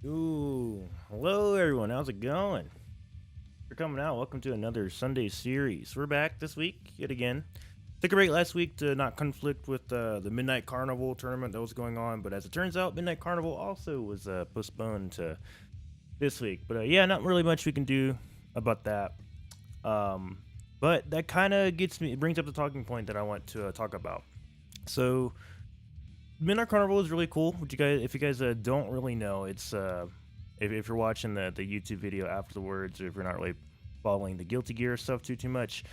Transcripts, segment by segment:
Ooh, hello everyone. How's it going? For coming out. Welcome to another Sunday series. We're back this week yet again. Took a break last week to not conflict with the Midnight Carnival tournament that was going on, but as it turns out, Midnight Carnival also was postponed to this week. But yeah, not really much we can do about that. Um, but that kind of brings up the talking point that I want to talk about. So Midnight Carnival is really cool. If you guys don't really know, it's if you're watching the YouTube video afterwards, or if you're not really following the Guilty Gear stuff too much,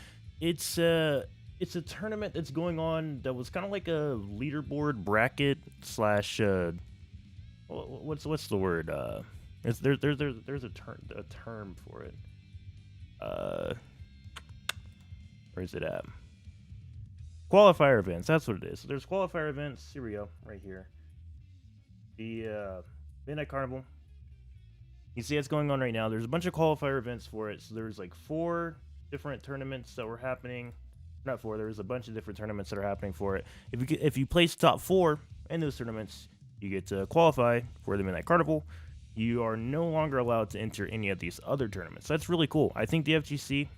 it's it's a tournament that's going on that was kind of like a leaderboard bracket slash what's the word there's a term for it. Uh, where is it at? Qualifier events. That's what it is. So there's qualifier events. Here we go, right here. The Midnight Carnival. You see it's going on right now. There's a bunch of qualifier events for it. So there's like 4 different tournaments that were happening. Not 4. There's a bunch of different tournaments that are happening for it. If you place top 4 in those tournaments, you get to qualify for the Midnight Carnival. You are no longer allowed to enter any of these other tournaments. That's really cool. I think the FGC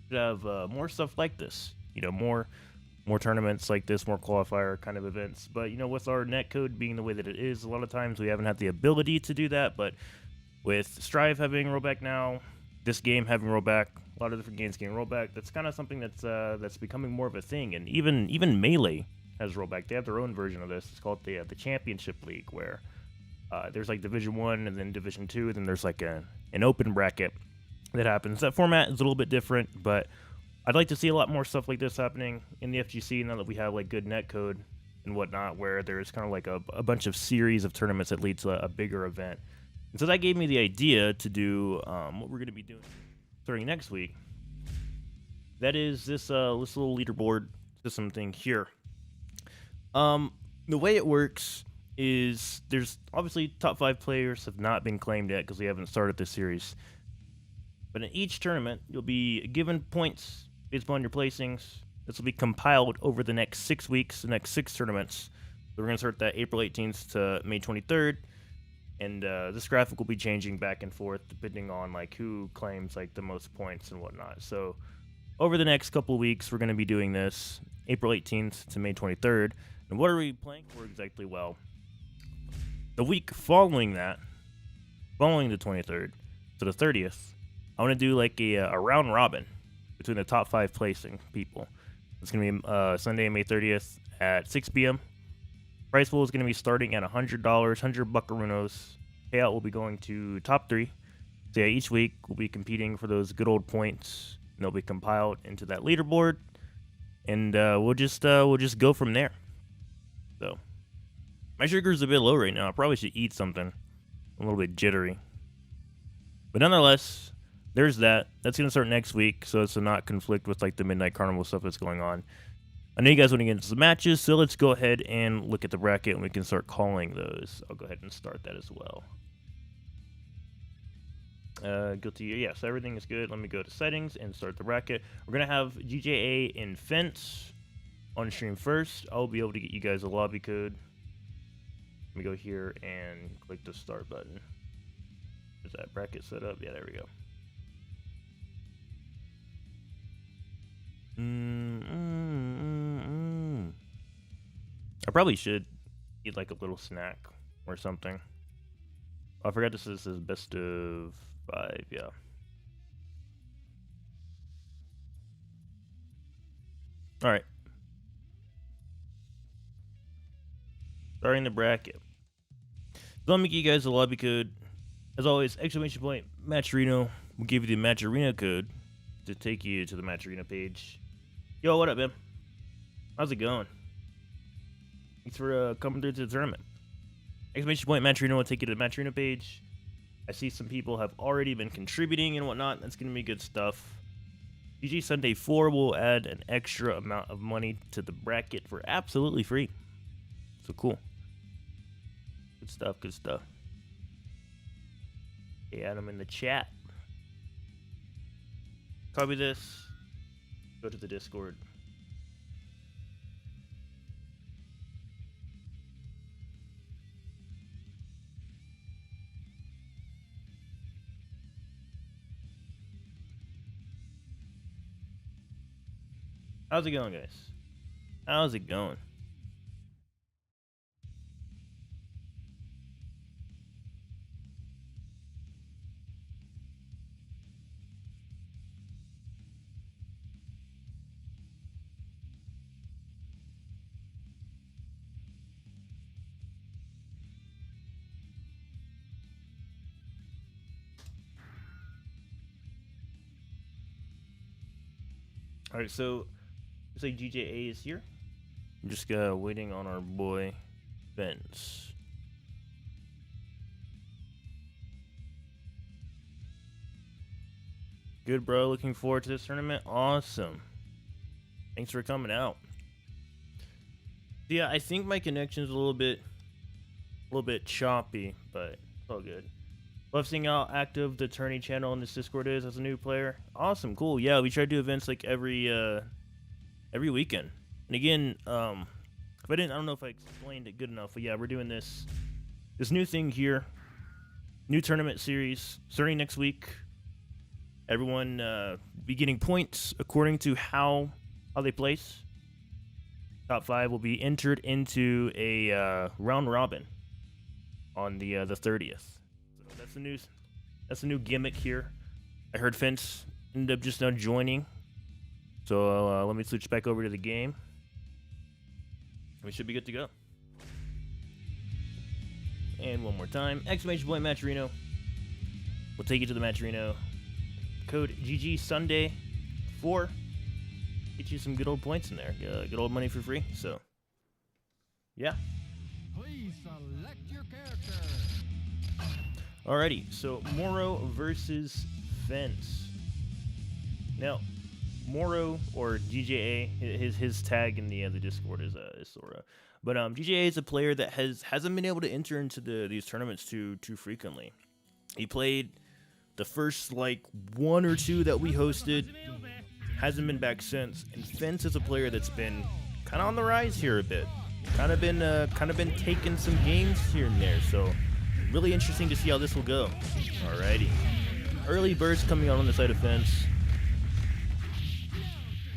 should have more stuff like this. More tournaments like this, more qualifier kind of events. But with our netcode being the way that it is, a lot of times we haven't had the ability to do that. But with Strive having rollback now, this game having rollback, a lot of different games getting rollback, that's kind of something that's becoming more of a thing. And even Melee has rollback. They have their own version of this. It's called the Championship League, where there's like Division 1 and then Division 2, and then there's like an open bracket that happens. That format is a little bit different, but I'd like to see a lot more stuff like this happening in the FGC now that we have like good netcode and whatnot, where there's kind of like a bunch of series of tournaments that lead to a bigger event. And so that gave me the idea to do what we're going to be doing starting next week. That is this little leaderboard system thing here. The way it works is there's obviously top 5 players have not been claimed yet because we haven't started this series. But in each tournament, you'll be given points based upon your placings. This will be compiled over the next 6 weeks, the next 6 tournaments. So we're going to start that April 18th to May 23rd. And this graphic will be changing back and forth depending on like who claims like the most points and whatnot. So over the next couple of weeks, we're going to be doing this April 18th to May 23rd. And what are we playing for exactly? Well, the week following that, following the 23rd to the 30th, I want to do like a round robin between the top 5 placing people. It's going to be Sunday, May 30th at 6 p.m. Prize pool is going to be starting at $100, 100 buckaroos. Payout will be going to top 3. So yeah, each week we'll be competing for those good old points, and they'll be compiled into that leaderboard, and we'll just go from there. So my sugar's a bit low right now. I probably should eat something. I'm a little bit jittery, but nonetheless, there's that. That's going to start next week, so it's to not conflict with like the Midnight Carnival stuff that's going on. I know you guys want to get into the matches, so let's go ahead and look at the bracket, and we can start calling those. I'll go ahead and start that as well. Guilty. Yeah, so everything is good. Let me go to settings and start the bracket. We're going to have GJA and Fence on stream first. I'll be able to get you guys a lobby code. Let me go here and click the start button. Is that bracket set up? Yeah, there we go. I probably should eat like a little snack or something. Oh, I forgot this is best of 5, yeah. Alright. Starting the bracket. So I'll make you guys a lobby code. As always, exclamation point, Match Reno will give you the Match Arena code to take you to the Match Arena page. Yo, what up, man? How's it going? Thanks for coming through to the tournament. Exclamation point, Match Arena will take you to the Match Arena page. I see some people have already been contributing and whatnot. That's going to be good stuff. GG Sunday 4 will add an extra amount of money to the bracket for absolutely free. So cool. Good stuff, good stuff. Okay, add them in the chat. Copy this. Go to the Discord. How's it going, guys? How's it going? All right, so looks like GJA is here. I'm just waiting on our boy Vince. Good, bro. Looking forward to this tournament. Awesome. Thanks for coming out. Yeah, I think my connection's a little bit choppy, but it's all good. Love seeing how active the tourney channel in this Discord is as a new player. Awesome, cool. Yeah, we try to do events like every weekend. And again, I don't know if I explained it good enough, but yeah, we're doing this new thing here, new tournament series starting next week. Everyone be getting points according to how they place. Top 5 will be entered into a round robin on the 30th. So that's the new gimmick here. I heard Fence ended up just now joining. So let me switch back over to the game. We should be good to go. And one more time, exclamation point Matcherino. We'll take you to the Matcherino. Code GG Sunday 4. Get you some good old points in there. Good old money for free. So, yeah. Please select your character. Alrighty, so Moro versus Fence. Now, Moro or GJA, his tag in the Discord is Sora. But GJA is a player that hasn't been able to enter into these tournaments too frequently. He played the first like 1 or 2 that we hosted, hasn't been back since. And Fence is a player that's been kind of on the rise here a bit. Kind of been taking some games here and there. So really interesting to see how this will go. Alrighty, early burst coming out on the side of Fence.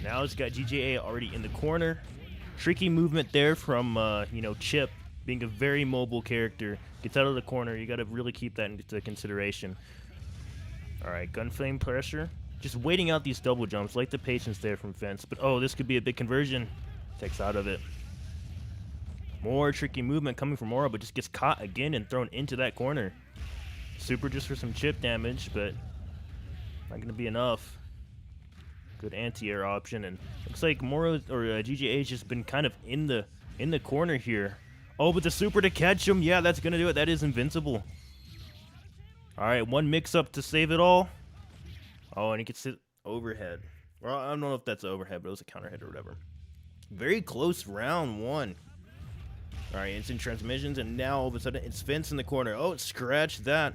Now it's got GJA already in the corner. Tricky movement there from Chip, being a very mobile character. Gets out of the corner. You got to really keep that into consideration. All right, gunflame pressure. Just waiting out these double jumps. Like the patience there from Fence. But oh, this could be a big conversion. Takes out of it. More tricky movement coming from Aura, but just gets caught again and thrown into that corner. Super just for some chip damage, but not going to be enough. Good anti-air option, and looks like Moro or GGA has just been kind of in the corner here. Oh, but the super to catch him. Yeah, that's going to do it. That is invincible. All right, one mix-up to save it all. Oh, and he gets it overhead. Well, I don't know if that's overhead, but it was a counter hit or whatever. Very close round 1. All right, instant transmissions, and now all of a sudden it's Fence in the corner. Oh, scratch that.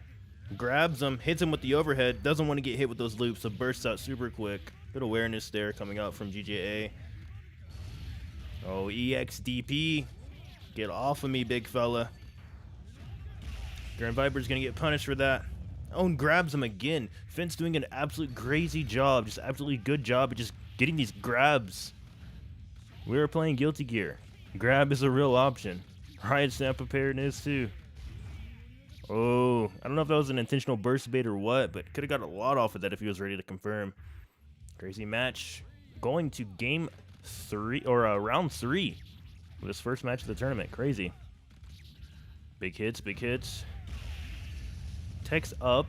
Grabs him, hits him with the overhead. Doesn't want to get hit with those loops, so bursts out super quick. Good awareness there coming out from GJA. Oh, EXDP. Get off of me, big fella. Grand Viper's going to get punished for that. Oh, and grabs him again. Fence doing an absolute crazy job. Just absolutely good job at just getting these grabs. We are playing Guilty Gear. Grab is a real option. Riot Snap preparedness too. Oh, I don't know if that was an intentional burst bait or what, but could have got a lot off of that if he was ready to confirm. Crazy match. Going to game 3, or round 3. With his first match of the tournament. Crazy. Big hits, big hits. Text up.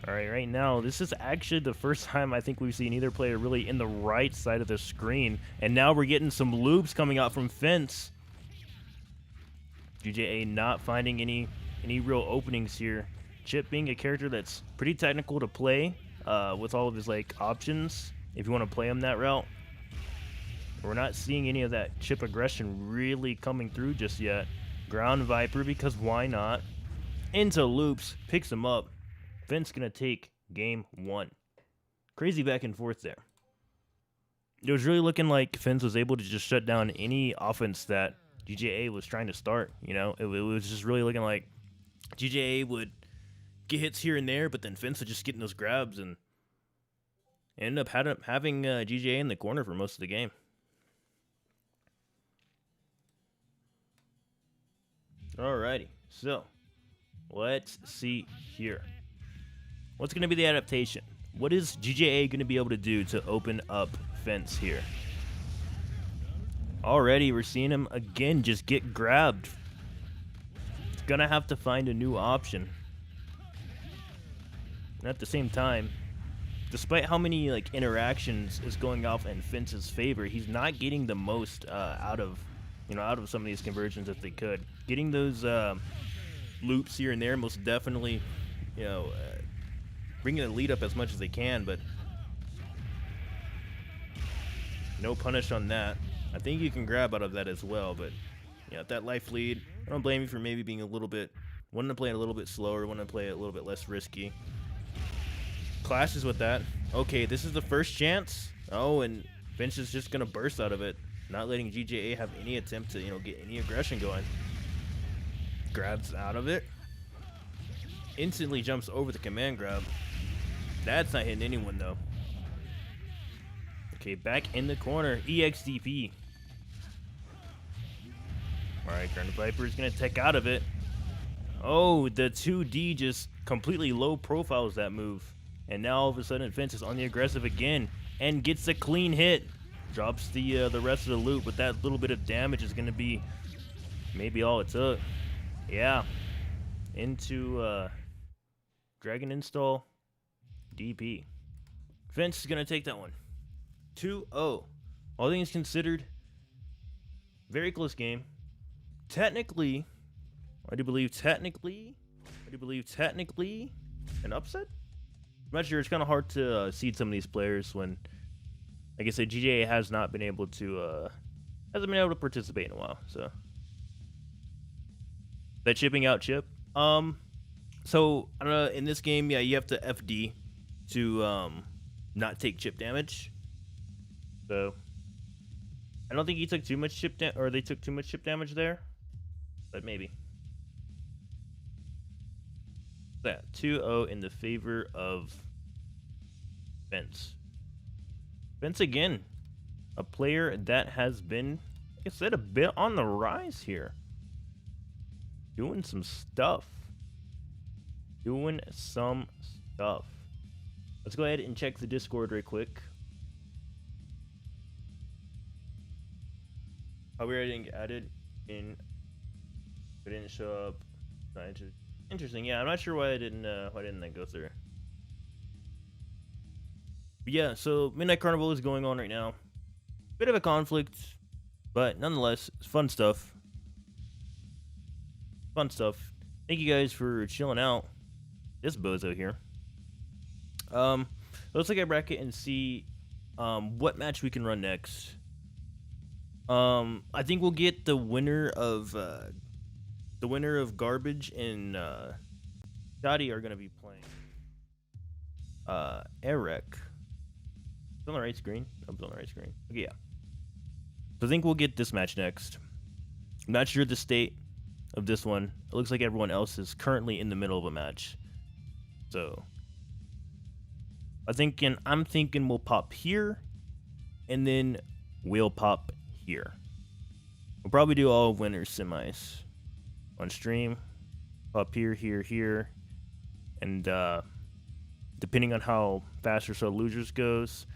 Alright, right now, this is actually the first time I think we've seen either player really in the right side of the screen. And now we're getting some loops coming out from Fence. GJA not finding any real openings here. Chip being a character that's pretty technical to play with all of his like options if you want to play him that route. We're not seeing any of that Chip aggression really coming through just yet. Ground Viper, because why not? Into loops, picks him up. Fence gonna take game 1. Crazy back and forth there. It was really looking like Fence was able to just shut down any offense that GJA was trying to start. You know, it was just really looking like GJA would get hits here and there, but then Fence would just get in those grabs and Ended up having GGA in the corner for most of the game. Alrighty, so let's see here. What's going to be the adaptation? What is GGA going to be able to do to open up Fence here? Already, we're seeing him again just get grabbed. It's going to have to find a new option. And at the same time, despite how many like interactions is going off in Fence's favor, he's not getting the most out of some of these conversions that they could. Getting those loops here and there most definitely, bringing the lead up as much as they can, but no punish on that. I think you can grab out of that as well, but that life lead, I don't blame you for maybe being wanting to play it a little bit slower, wanting to play it a little bit less risky. Clashes with that. Okay, this is the first chance. Oh, and Finch is just gonna burst out of it, not letting GJA have any attempt to get any aggression going. Grabs out of it. Instantly jumps over the command grab. That's not hitting anyone though. Okay, back in the corner. EXDP. Alright, Grand Viper is gonna tech out of it. Oh, the 2D just completely low profiles that move. And now all of a sudden Fence is on the aggressive again and gets a clean hit. Drops the rest of the loot, but that little bit of damage is gonna be maybe all it took. Yeah. Into Dragon Install DP. Fence is gonna take that one. 2-0. All things considered, very close game. Technically, I do believe technically an upset. I'm not sure. It's kind of hard to seed some of these players when, like I said, GJA has not been able to hasn't been able to participate in a while. So that chipping out chip. So I don't know. In this game, yeah, you have to FD to not take chip damage. So I don't think he took too much chip or they took too much chip damage there, but maybe. That 2-0 in the favor of Fence. Fence again, a player that has been, like I said, a bit on the rise here. Doing some stuff. Let's go ahead and check the Discord right quick. Oh, we already didn't get added in. We didn't show up. Interesting. Yeah, I'm not sure why didn't that go through. But yeah, so Midnight Carnival is going on right now. Bit of a conflict, but nonetheless, it's fun stuff. Thank you guys for chilling out. This bozo here. Let's look at bracket and see what match we can run next. I think we'll get the winner of Garbage and Dottie are gonna be playing Eric. It's on the right screen. Oh, it's on the right screen. Okay, yeah. So I think we'll get this match next. I'm not sure the state of this one. It looks like everyone else is currently in the middle of a match. So I'm thinking we'll pop here, and then we'll pop here. We'll probably do all winners semis on stream. Pop here, here, and depending on how fast or so losers goes,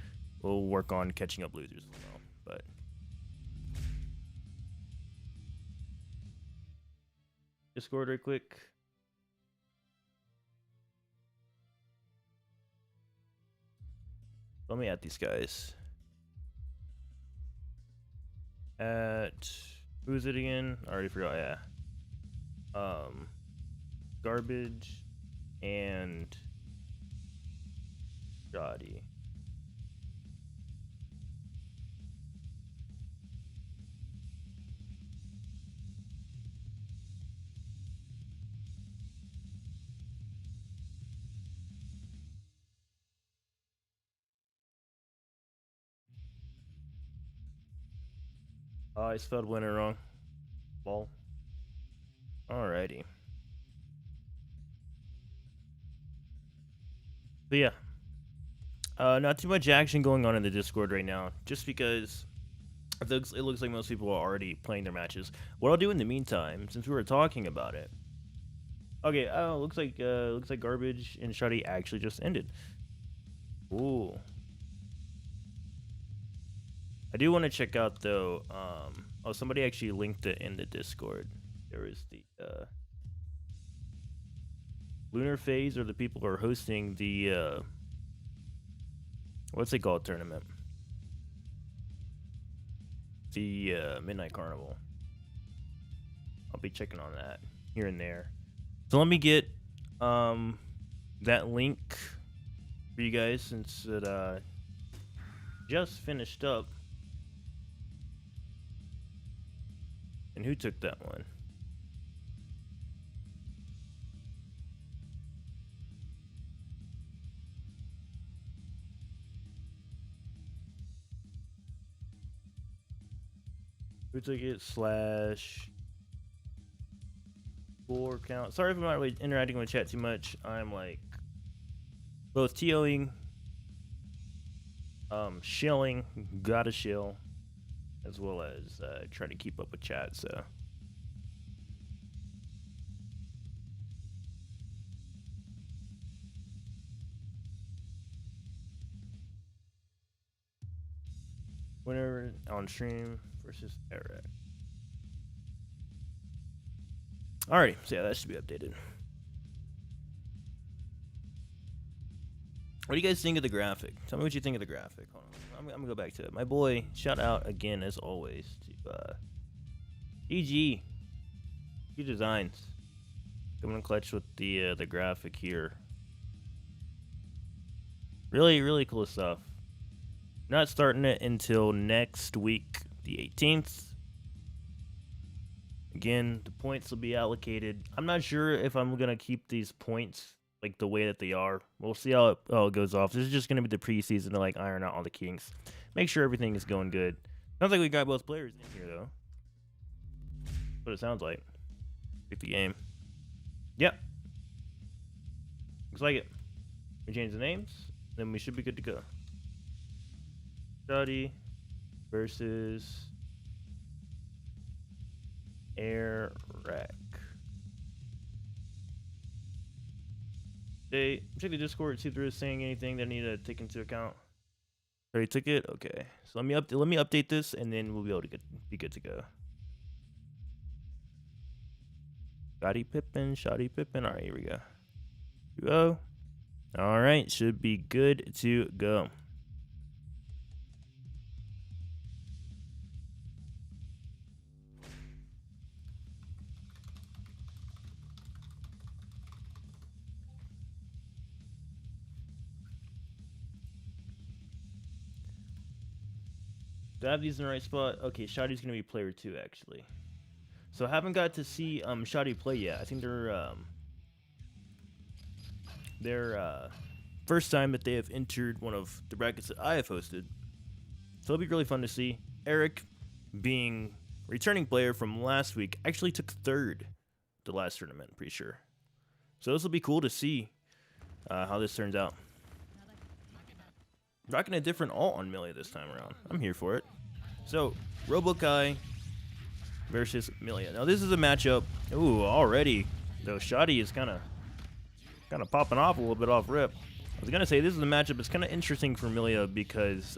we'll work on catching up losers as well. But Discord right quick. Let me add these guys. Who's it again? I already forgot. Yeah. Garbage and Shoddy. Oh, I spelled winner wrong. Ball. Alrighty. But yeah. Not too much action going on in the Discord right now, just because it looks like most people are already playing their matches. What I'll do in the meantime, since we were talking about it. Okay, looks like Garbage and Shoddy actually just ended. Ooh. I do want to check out though. Oh, somebody actually linked it in the Discord. There is the Lunar Phase, or the people who are hosting the what's it called, tournament? The Midnight Carnival. I'll be checking on that here and there. So let me get that link for you guys, since it just finished up. And who took that one? Who took it? Slash 4 count. Sorry if I'm not really interacting with chat too much. I'm like both TOing, shilling, gotta shill, as well as try to keep up with chat. So winner on stream versus Eric. Alrighty, so yeah, that should be updated. What do you guys think of the graphic? Tell me what you think of the graphic. Hold on. I'm gonna go back to it. My boy, shout out again as always to GG Designs. Coming in clutch with the graphic here. Really cool stuff. Not starting it until next week, the 18th. Again, the points will be allocated. I'm not sure if I'm gonna keep these points like the way that they are. We'll see how it goes off. This is just gonna be the preseason to like iron out all the kinks, make sure everything is going good. Sounds like we got both players in here though. That's what it sounds like. Pick the game. Yep. Looks like it. We change the names, then we should be good to go. Study versus Eric. Hey, check the Discord, see if there is saying anything that I need to take into account. Already took it? Okay. So let me update this, and then we'll be able to be good to go. Shoddy Pippin. Alright, here we go. Go. Alright, should be good to go. Do I have these in the right spot? Okay, Shoddy's gonna be player 2 actually. So I haven't got to see Shoddy play yet. I think they're first time that they have entered one of the brackets that I have hosted. So it'll be really fun to see. Eric, being returning player from last week, actually took third the last tournament, I'm pretty sure. So this will be cool to see how this turns out. Rocking a different alt on Millia this time around. I'm here for it. So, Robokai versus Millia. Now this is a matchup. Ooh, already though Shoddy is kind of popping off a little bit off rip. I was gonna say this is a matchup that's kind of interesting for Millia because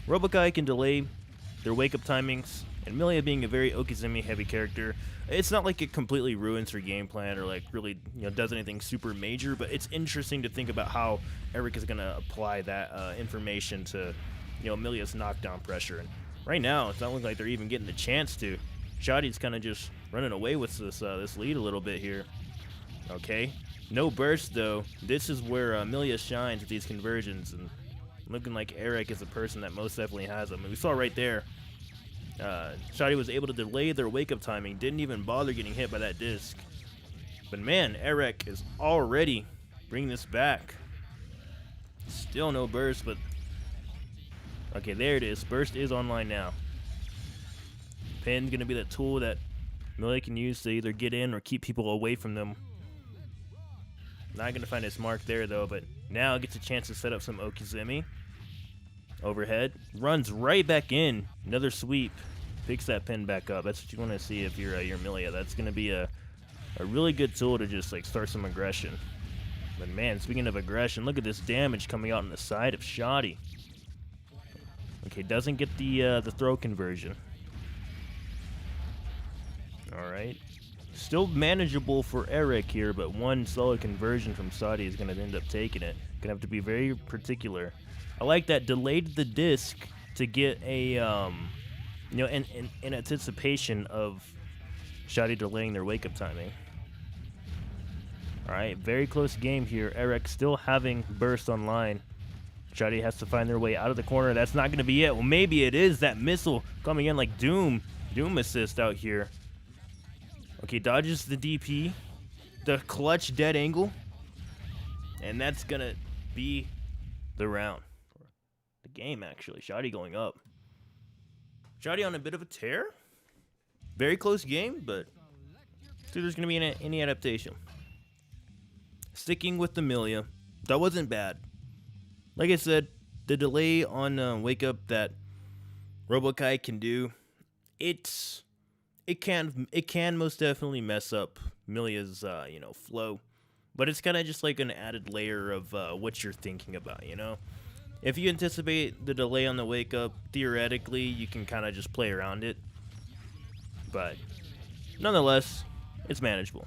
Robokai can delay their wake up timings, and Millia being a very Okizumi heavy character, it's not like it completely ruins her game plan or like really does anything super major, but it's interesting to think about how Eric is gonna apply that information to Millia's knockdown pressure. And right now it's not looking like they're even getting the chance to. Shoddy's kind of just running away with this lead a little bit here. Okay, no burst though. This is where Millia shines with these conversions, and looking like Eric is a person that most definitely has them. And we saw right there, Shoddy was able to delay their wake-up timing, didn't even bother getting hit by that disc. But man, Eric is already bringing this back. Still no burst, but okay, there it is. Burst is online now. Pin's gonna be that tool that Millia can use to either get in or keep people away from them. Not gonna find his mark there though, but Now gets a chance to set up some Okizeme. Overhead. Runs right back in. Another sweep. Picks that pin back up. That's what you want to see if you're Milia. That's going to be a really good tool to just like start some aggression. But man, speaking of aggression, look at this damage coming out on the side of Shoddy. Okay, doesn't get the throw conversion. Alright. Still manageable for Eric here, but one solid conversion from Shoddy is going to end up taking it. Going to have to be very particular. I like that delayed the disc to get a, you know, in anticipation of Shoddy delaying their wake-up timing. Alright, very close game here. Eric still having burst online. Shoddy has to find their way out of the corner. That's not going to be it. Well, maybe it is. That missile coming in like Doom. Doom assist out here. Okay, dodges the DP. The clutch dead angle. And that's going to be the round. The game, actually. Shoddy going up. Shoddy on a bit of a tear. Very close game, but see, there's going to be any adaptation. Sticking with the Milia. That wasn't bad. Like I said, the delay on wake up that Robokai can do, it can most definitely mess up Milia's you know, flow, but it's kind of just like an added layer of what you're thinking about, you know. If you anticipate the delay on the wake up, theoretically you can kind of just play around it, but nonetheless, it's manageable.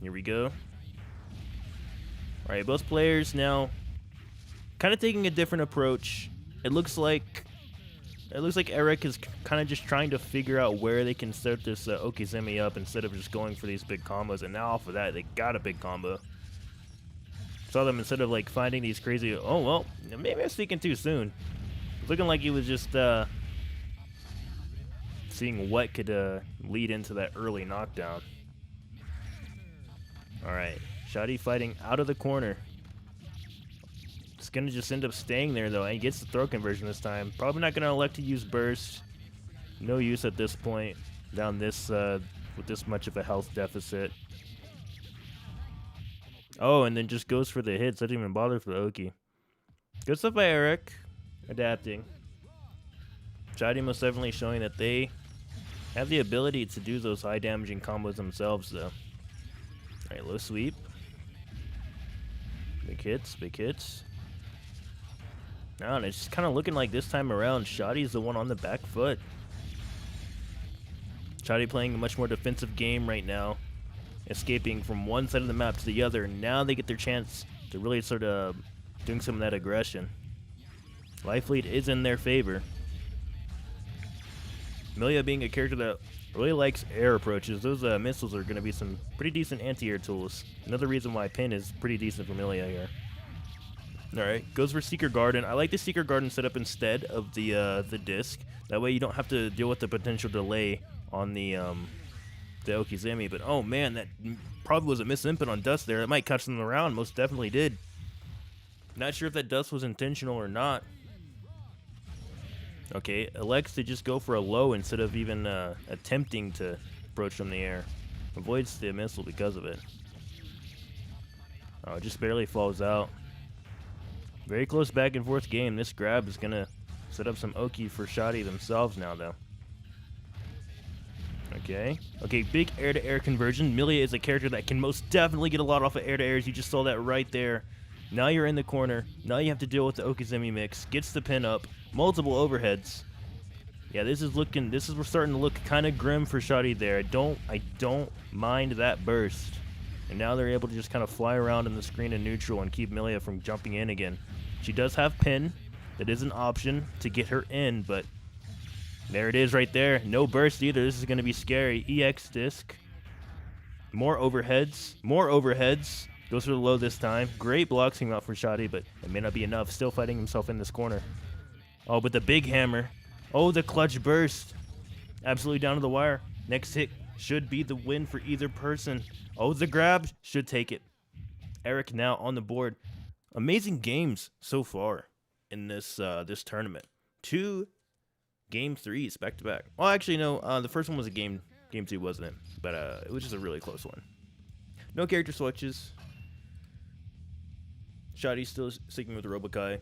Here we go. All right, both players now kind of taking a different approach. It looks like Eric is kind of just trying to figure out where they can set this Okizeme up instead of just going for these big combos. And now off of that, they got a big combo. Saw them instead of like finding these crazy. Oh well, maybe I was speaking too soon. It's looking like he was just seeing what could lead into that early knockdown. All right, Shoddy fighting out of the corner. It's going to just end up staying there, though, and he gets the throw conversion this time. Probably not going to elect to use burst. No use at this point down this with this much of a health deficit. Oh, and then just goes for the hits. Doesn't even bother for the Oki. Good stuff by Eric. Adapting. Shoddy most definitely showing that they have the ability to do those high damaging combos themselves, though. Alright, low sweep. Big hits, big hits. Now, and it's just kind of looking like this time around, Shoddy's the one on the back foot. Shoddy playing a much more defensive game right now, escaping from one side of the map to the other. Now they get their chance to really sort of doing some of that aggression. Life lead is in their favor. Milia being a character that really likes air approaches, those missiles are going to be some pretty decent anti-air tools. Another reason why pin is pretty decent for Milia here. Alright, goes for Seeker Garden. I like the Seeker Garden setup instead of the disc. That way you don't have to deal with the potential delay on the Okizeme. But oh man, that probably was a misinput on Dust there. It might catch them around, most definitely did. Not sure if that Dust was intentional or not. Okay, elects to just go for a low instead of even attempting to approach from the air. Avoids the missile because of it. Oh, it just barely falls out. Very close back and forth game. This grab is going to set up some Oki for Shoddy themselves now, though. Okay. Okay, big air-to-air conversion. Milia is a character that can most definitely get a lot off of air-to-airs. You just saw that right there. Now you're in the corner. Now you have to deal with the Okizeme mix. Gets the pin up. Multiple overheads. Yeah, we're starting to look kind of grim for Shoddy there. I don't mind that burst. And now they're able to just kind of fly around in the screen in neutral and keep Milia from jumping in again. She does have pin. That is an option to get her in, but there it is right there. No burst either. This is going to be scary. EX disc. More overheads. More overheads. Goes for the low this time. Great blocks came out for Shoddy, but it may not be enough. Still fighting himself in this corner. Oh, but the big hammer. Oh, the clutch burst. Absolutely down to the wire. Next hit should be the win for either person. Oh, the grab should take it. Eric now on the board. Amazing games so far in this this tournament. 2 game 3s back to back. Well, actually, no. The first one was a game 2, wasn't it? But it was just a really close one. No character switches. Shotty's still sticking with Robokai.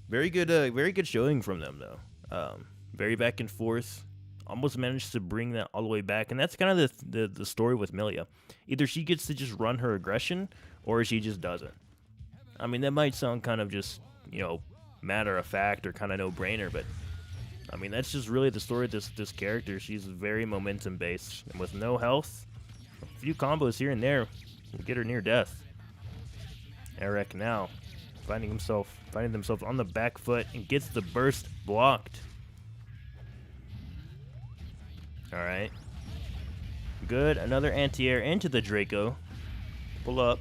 Very good showing from them though. Very back and forth. Almost managed to bring that all the way back, and that's kind of the story with Milia. Either she gets to just run her aggression, or she just doesn't. I mean, that might sound kind of just, you know, matter of fact or kind of no-brainer, but I mean, that's just really the story of this character. She's very momentum based, and with no health, a few combos here and there will get her near death. Eric now finding themselves on the back foot and gets the burst blocked. All right, good. Another anti-air into the Draco. Pull up.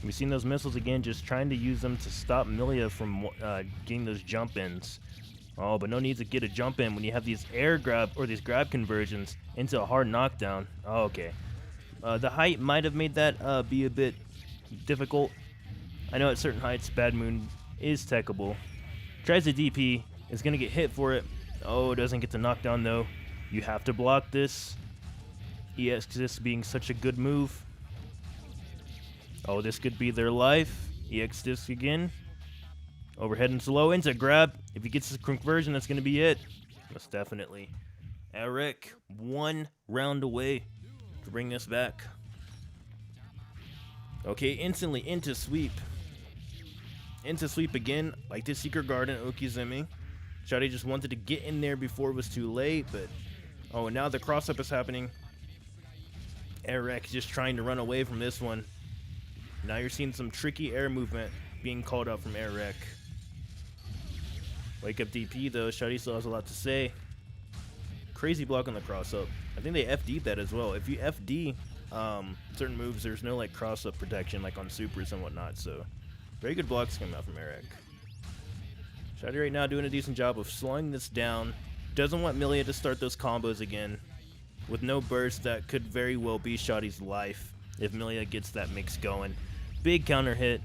We've seen those missiles again, just trying to use them to stop Milia from getting those jump ins. Oh, but no need to get a jump in when you have these air grab or these grab conversions into a hard knockdown. Oh, okay. The height might have made that be a bit difficult. I know at certain heights, Bad Moon is techable. Tries the DP, is going to get hit for it. Oh, doesn't get the knockdown though. You have to block this. EX Disc being such a good move. Oh, this could be their life. EX Disc again. Overhead and slow into grab. If he gets his conversion, that's going to be it. Most definitely. Eric, 1 round away to bring this back. Okay, instantly into sweep. Into sweep again, like this Secret Garden, Okizumi. Shotty just wanted to get in there before it was too late, but... Oh, and now the cross-up is happening. Eric just trying to run away from this one. Now you're seeing some tricky air movement being called out from Eric. Wake up DP though, Shotty still has a lot to say. Crazy block on the cross-up. I think they FD'd that as well. If you FD certain moves, there's no like cross-up protection like on supers and whatnot, so... Very good blocks coming out from Eric. Shotty right now doing a decent job of slowing this down. Doesn't want Milia to start those combos again. With no burst, that could very well be Shotty's life if Milia gets that mix going. Big counter hit.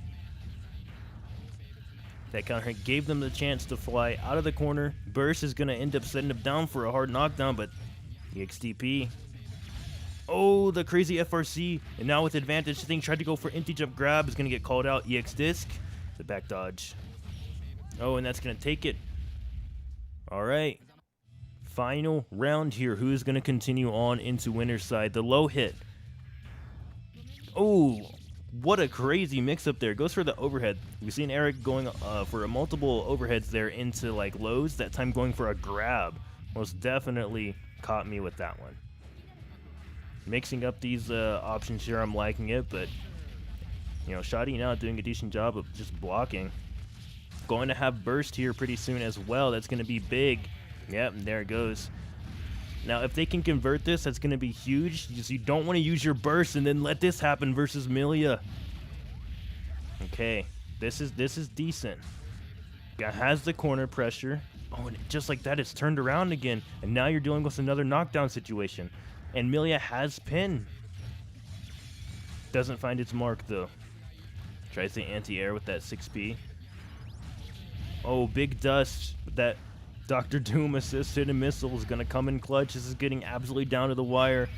That counter hit gave them the chance to fly out of the corner. Burst is going to end up setting them down for a hard knockdown, but EXTP. Oh, the crazy FRC. And now with advantage, I think tried to go for empty jump grab. Is going to get called out. EX Disc. The back dodge. Oh, and that's going to take it. All right. Final round here. Who is going to continue on into winner's side? The low hit. Oh, what a crazy mix-up there. Goes for the overhead. We've seen Eric going for multiple overheads there into like lows. That time going for a grab. Most definitely caught me with that one. Mixing up these options here, I'm liking it, but you know, Shotty now doing a decent job of just blocking. Going to have burst here pretty soon as well. That's going to be big. Yep, and there it goes. Now, if they can convert this, that's going to be huge. You don't want to use your burst and then let this happen versus Milia. Okay, this is decent. Guy has the corner pressure. Oh, and just like that, it's turned around again. And now you're dealing with another knockdown situation. And Milia has pin. Doesn't find its mark, though. Tries the anti-air with that 6P. Oh, big dust. That Dr. Doom assisted and missile is going to come in clutch. This is getting absolutely down to the wire.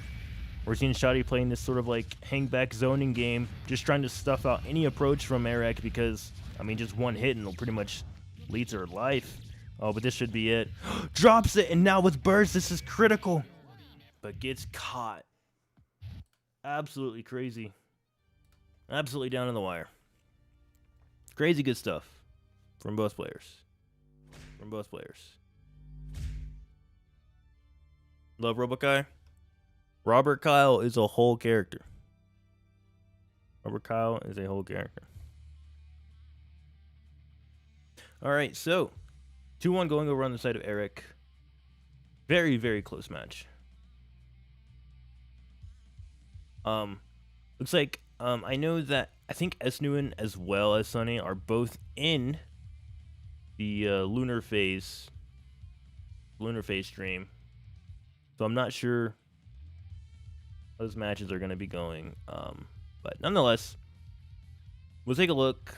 We're seeing Shotty playing this sort of like hang-back zoning game. Just trying to stuff out any approach from Eric because, I mean, just one hit and it'll pretty much lead to her life. Oh, but this should be it. Drops it, and now with burst, this is critical. But gets caught. Absolutely crazy. Absolutely down to the wire. Crazy good stuff from both players. From both players. Love Robokai. Robert Kyle is a whole character. Robert Kyle is a whole character. Alright, so 2-1 going over on the side of Eric. Very, very close match. Looks like I know that I think Esnuwin as well as Sonny are both in the lunar phase stream, so I'm not sure how those matches are going to be going. But nonetheless, we'll take a look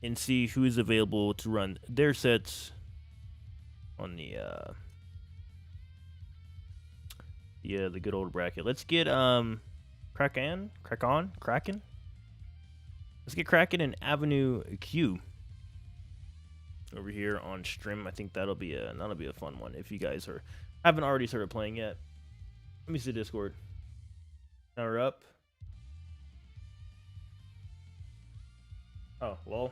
and see who is available to run their sets on the good old bracket. Let's get Kraken. Let's Let's get cracking in Avenue Q over here on stream. I think that'll be a fun one if you guys haven't already started playing yet. Let me see Discord. Now we're up. Oh well.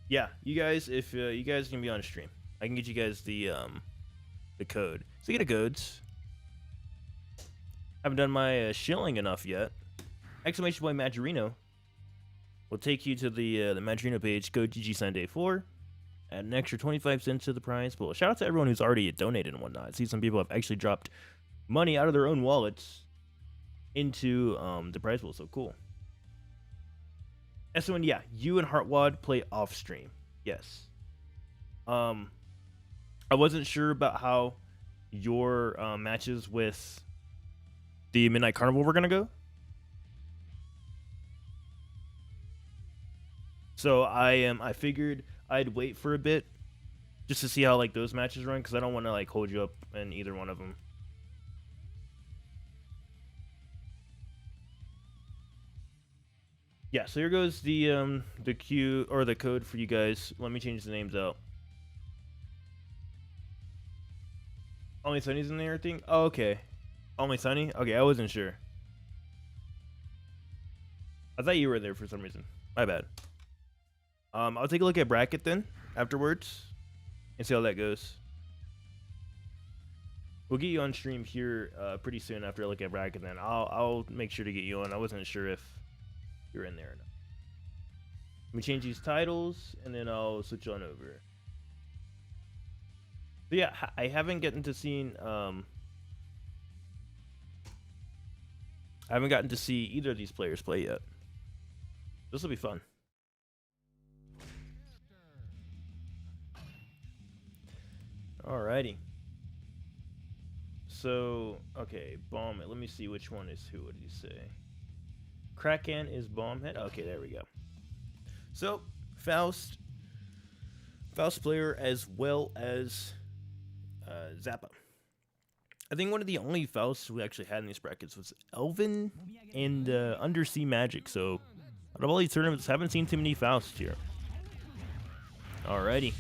Yeah, you guys, if you guys can be on stream, I can get you guys the code. So get a codes. Haven't done my shilling enough yet. Exclamation point Majorino will take you to the Majorino page. Code GG Sunday 4. Add an extra 25 cents to the prize pool. Shout out to everyone who's already donated and whatnot. I see some people have actually dropped money out of their own wallets into the prize pool. So cool. Esnuwin, yeah, you and Heartwad play off stream. Yes. I wasn't sure about how your matches with the Midnight Carnival were gonna go. So I figured I'd wait for a bit just to see how like those matches run, because I don't want to like hold you up in either one of them. Yeah, so here goes the queue or the code for you guys. Let me change the names out. Only Sunny's in there, I think. Oh, okay. Only Sunny? Okay, I wasn't sure. I thought you were there for some reason. My bad. I'll take a look at bracket then afterwards and see how that goes. We'll get you on stream here pretty soon after I look at bracket. Then I'll make sure to get you on. I wasn't sure if you're in there or not. Let me change these titles and then I'll switch on over. But yeah, I haven't gotten to see either of these players play yet. This will be fun. Alrighty. So, okay, Bombhead. Let me see which one is who. What did you say? Kraken is Bombhead. Okay, there we go. So, Faust player as well as Zappa. I think one of the only Fausts we actually had in these brackets was Elvin and Undersea Magic. So, out of all these tournaments, haven't seen too many Fausts here. Alrighty.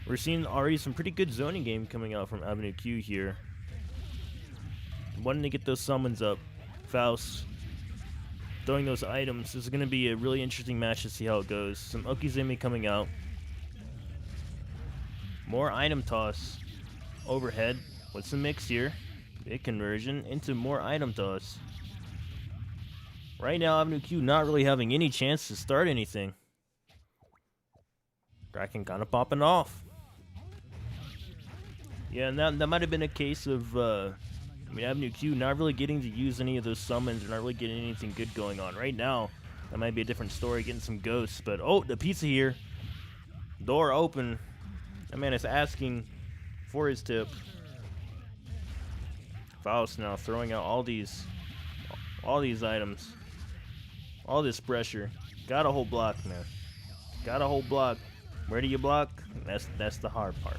We're seeing already some pretty good zoning game coming out from Avenue Q here. Wanting to get those summons up. Faust throwing those items. This is going to be a really interesting match to see how it goes. Some Okizeme coming out. More item toss overhead. What's the mix here? Big conversion into more item toss. Right now, Avenue Q not really having any chance to start anything. Kraken kind of popping off. Yeah, and that might have been a case of, Avenue Q not really getting to use any of those summons or not really getting anything good going on. Right now, that might be a different story, getting some ghosts. But, oh, the pizza here. Door open. That man is asking for his tip. Faust now throwing out all these items. All this pressure. Got a whole block, man. Got a whole block. Where do you block? That's the hard part.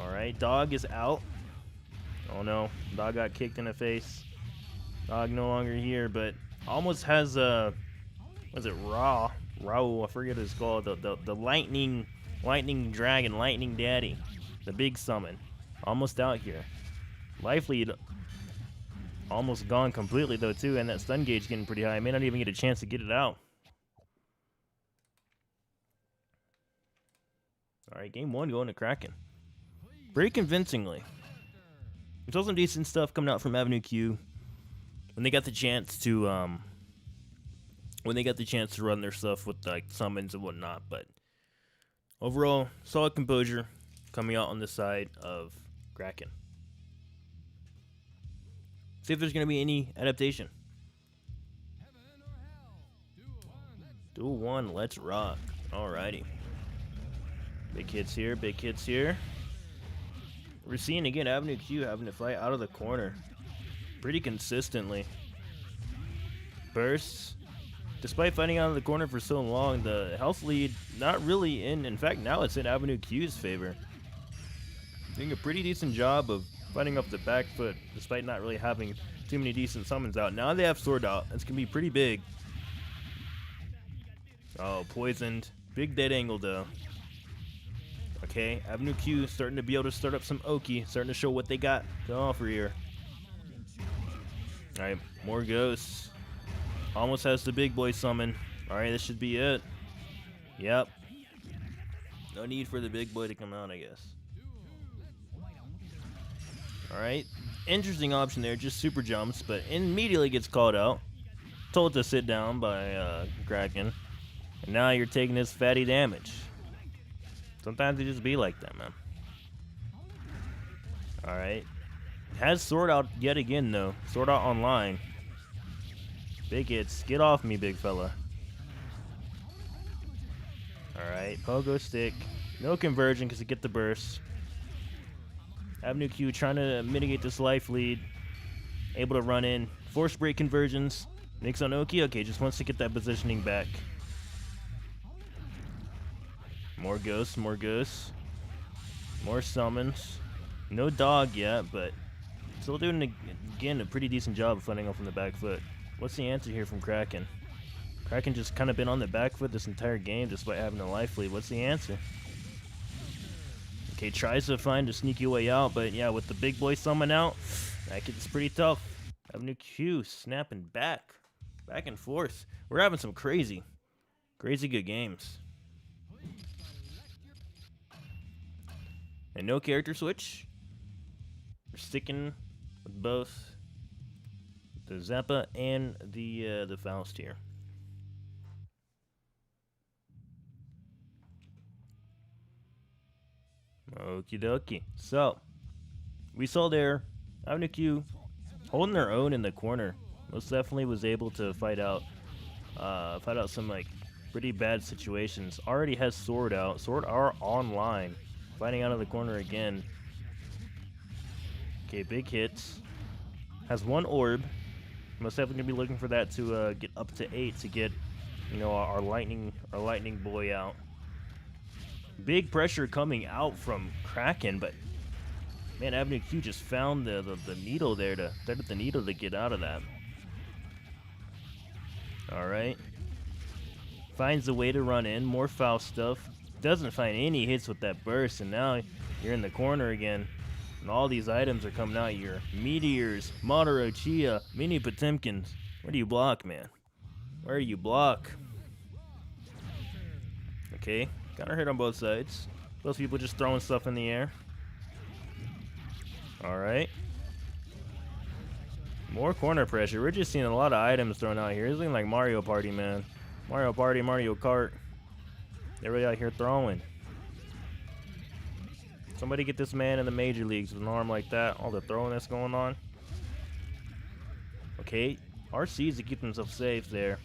Alright, dog is out. Oh no, dog got kicked in the face. Dog no longer here, but almost has a, was it Raul, I forget what it's called, the lightning dragon, lightning daddy, the big summon. Almost out here. Life lead almost gone completely though too, and that stun gauge getting pretty high. I may not even get a chance to get it out. Alright, game one going to Kraken. Pretty convincingly. There's also some decent stuff coming out from Avenue Q. When they got the chance to run their stuff with like summons and whatnot, but overall, solid composure coming out on the side of Kraken. See if there's gonna be any adaptation. Duel 1, let's rock. Alrighty. Big hits here, big hits here. We're seeing again Avenue Q having to fight out of the corner pretty consistently. Bursts. Despite fighting out of the corner for so long, the health lead not really in fact now it's in Avenue Q's favor. Doing a pretty decent job of fighting up the back foot despite not really having too many decent summons out. Now they have Sword out. That's going to be pretty big. Oh, poisoned. Big dead angle though. Okay, Avenue Q starting to be able to start up some Oki, starting to show what they got to offer here. Alright, more ghosts. Almost has the big boy summon. Alright, this should be it. Yep. No need for the big boy to come out, I guess. Alright, interesting option there, just super jumps, but immediately gets called out. Told to sit down by Kraken. And now you're taking this fatty damage. Sometimes it just be like that, man. Alright. Has Sword Out yet again, though. Sword Out online. Big hits. Get off me, big fella. Alright. Pogo stick. No conversion because you get the burst. Avenue Q trying to mitigate this life lead. Able to run in. Force break conversions. Nix on Oki. Okay, just wants to get that positioning back. More ghosts, more ghosts. More summons. No dog yet, but still doing, again, a pretty decent job of fighting off from the back foot. What's the answer here from Kraken? Kraken just kind of been on the back foot this entire game despite having a life lead. What's the answer? Okay, tries to find a sneaky way out, but yeah, with the big boy summon out, that gets pretty tough. Avenue Q snapping back and forth. We're having some crazy good games. And no character switch. We're sticking with both the Zappa and the Faust here. Okie dokie. So we saw there Avenue Q holding their own in the corner. Most definitely was able to fight out some like pretty bad situations. Already has Sword Out. Sword Out online. Fighting out of the corner again. Okay, big hits. Has one orb. Most definitely gonna be looking for that to get up to 8 to get, you know, our lightning boy out. Big pressure coming out from Kraken, but man, Avenue Q just found the needle there to thread the needle to get out of that. All right. Finds a way to run in. More foul stuff. Doesn't find any hits with that burst, and now you're in the corner again. And all these items are coming out here. Meteors, Madara Chia, Mini Potemkins. Where do you block, man? Where do you block? Okay, got her hit on both sides. Those people just throwing stuff in the air. Alright. More corner pressure. We're just seeing a lot of items thrown out here. It's looking like Mario Party, man. Mario Party, Mario Kart. They're really out here throwing. Somebody get this man in the major leagues with an arm like that. All the throwing that's going on. Okay, RC's to keep themselves safe there.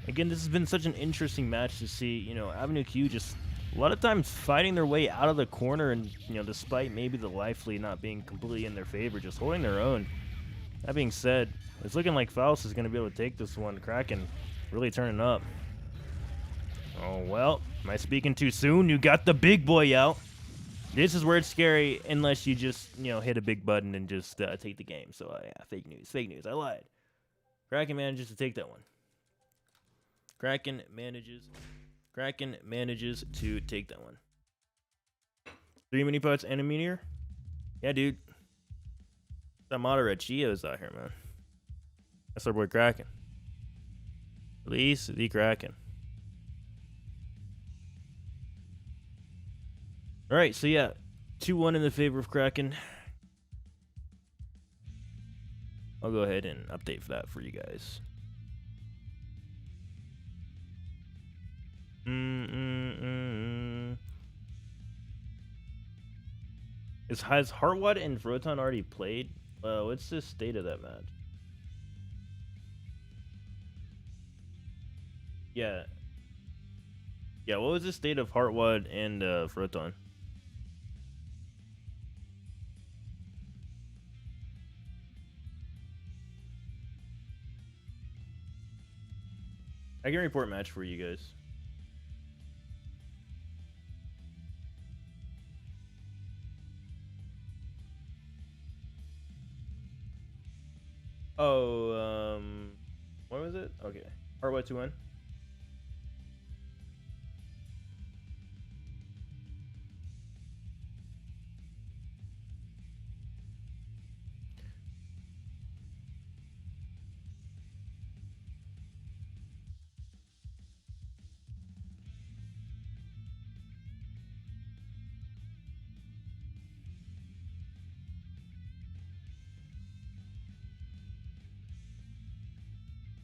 Again, this has been such an interesting match to see. You know, Avenue Q just a lot of times fighting their way out of the corner, and you know, despite maybe the life lead not being completely in their favor, just holding their own. That being said, it's looking like Faust is going to be able to take this one. Kraken really turning up. Oh, well, am I speaking too soon? You got the big boy out. This is where it's scary unless you just, you know, hit a big button and just take the game. So, yeah, fake news. I lied. Kraken manages to take that one. Kraken manages to take that one. 3 mini pots and a meteor? Yeah, dude. That Madara Chio's out here, man. That's our boy Kraken. Release the Kraken. Alright, so yeah, 2-1 in the favor of Kraken. I'll go ahead and update for that for you guys. Has Heartwad and Froton already played? What's the state of that match? Yeah. Yeah, what was the state of Heartwad and Froton? I can report match for you guys. Oh, what was it? Okay. Heartwad 2-1.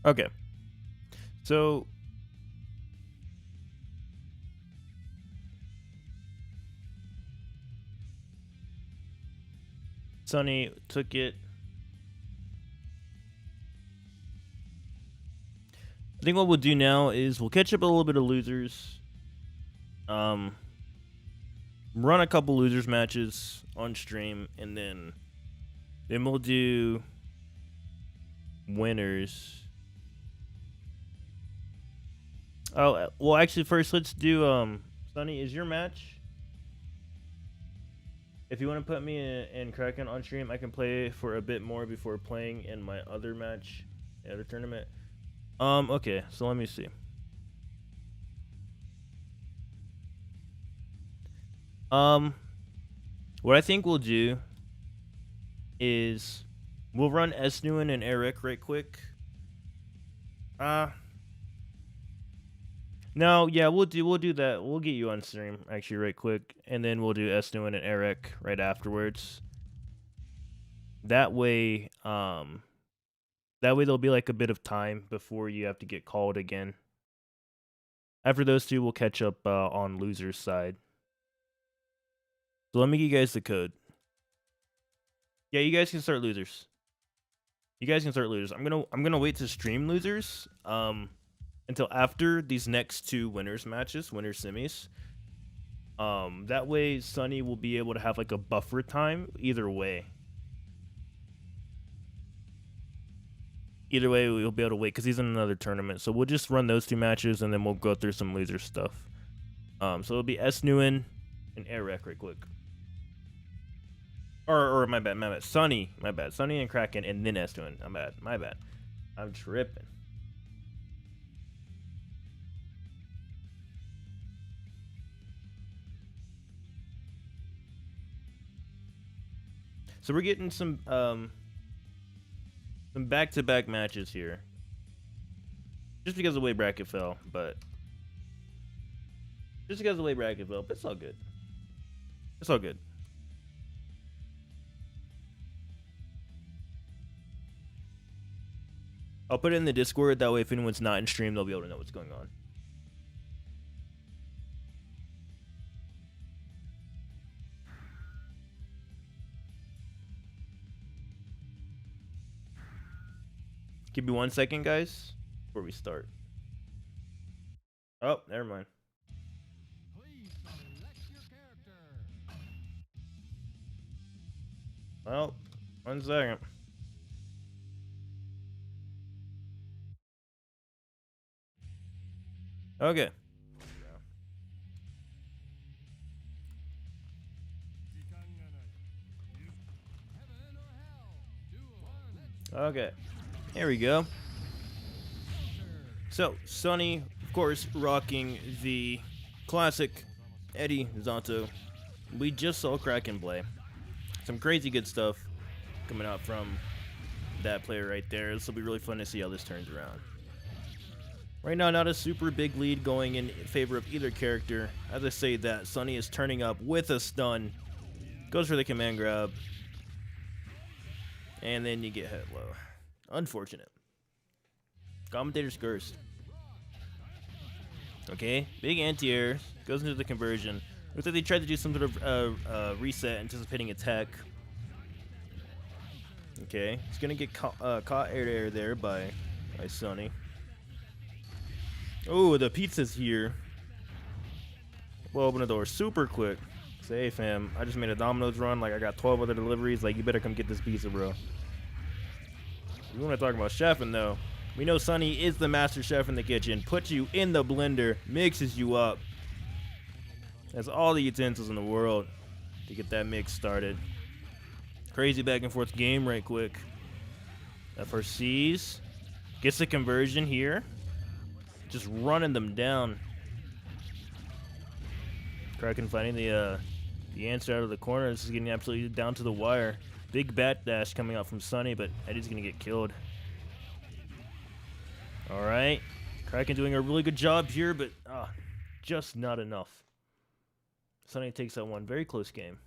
Okay. So Sonny took it. I think what we'll do now is we'll catch up a little bit of losers. Run a couple losers matches on stream, and then we'll do winners. Oh, well, actually, first let's do Sonny, is your match? If you want to put me in Kraken on stream, I can play for a bit more before playing in my other match, other tournament. Okay, so let me see. What I think we'll do is we'll run Esnuwin and Eric right quick. No, yeah, we'll do that. We'll get you on stream actually right quick, and then we'll do Esnuwin and Eric right afterwards. That way there'll be like a bit of time before you have to get called again. After those two, we'll catch up on loser's side. So let me give you guys the code. Yeah, you guys can start losers. You guys can start losers. I'm gonna wait to stream losers until after these next two winners matches, winners semis. That way Sonny will be able to have like a buffer time either way. Either way, we'll be able to wait because he's in another tournament. So we'll just run those two matches and then we'll go through some loser stuff. So it'll be Esnuwin and Eric right quick. Or my bad. Sonny, my bad. Sonny and Kraken and then Esnuwin. My bad. I'm tripping. So we're getting some back-to-back matches here. Just because the way bracket fell, but it's all good. It's all good. I'll put it in the Discord, that way if anyone's not in stream, they'll be able to know what's going on. Give me 1 second, guys, before we start. Oh, never mind. Please select your character. Well, 1 second. Okay. Okay. Here we go. So, Sonny, of course, rocking the classic Eddie Zanto. We just saw Kraken play. Some crazy good stuff coming out from that player right there. This will be really fun to see how this turns around. Right now, not a super big lead going in favor of either character. As I say that, Sonny is turning up with a stun. Goes for the command grab. And then you get hit low. Unfortunate. Commentator's cursed. Okay, big anti-air. Goes into the conversion. Looks like they tried to do some sort of reset, anticipating attack. Okay, he's gonna get caught air there by Sonny. Oh, the pizza's here. We'll open the door super quick. Say, hey fam, I just made a Domino's run. Like I got 12 other deliveries. Like you better come get this pizza, bro. We want to talk about chefing though. We know Sonny is the master chef in the kitchen. Puts you in the blender, mixes you up. Has all the utensils in the world to get that mix started. Crazy back and forth game right quick. That first sees. Gets the conversion here. Just running them down. Kraken finding the answer out of the corner. This is getting absolutely down to the wire. Big bat dash coming out from Sonny, but Eddie's gonna get killed. Alright. Kraken doing a really good job here, but just not enough. Sonny takes that one. Very close game.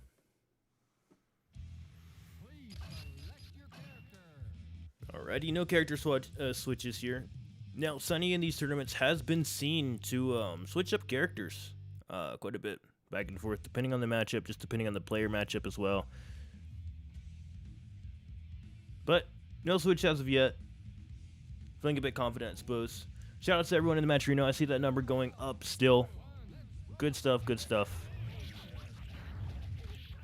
Alrighty, no character switches here. Now, Sonny in these tournaments has been seen to switch up characters quite a bit, back and forth, depending on the matchup, just depending on the player matchup as well. But no switch as of yet. Feeling a bit confident, I suppose. Shout out to everyone in the match arena. I see that number going up still. Good stuff, good stuff.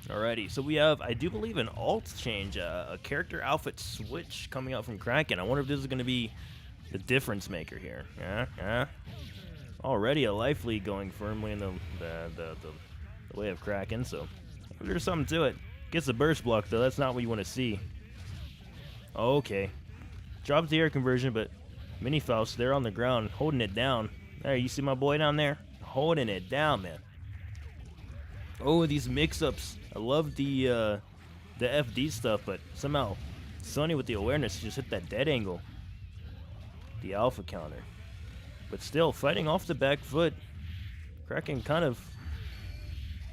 Alrighty, so we have, I do believe, an alt change, a character outfit switch coming out from Kraken. I wonder if this is going to be the difference maker here. Yeah. Already a life lead going firmly in the way of Kraken, so there's something to it. Gets the burst block, though. That's not what you want to see. Okay. Drops the air conversion, but Mini Faust there on the ground, holding it down. There, you see my boy down there? Holding it down, man. Oh, these mix-ups. I love the FD stuff, but somehow Sonny with the awareness just hit that dead angle. The alpha counter. But still, fighting off the back foot. Kraken kind of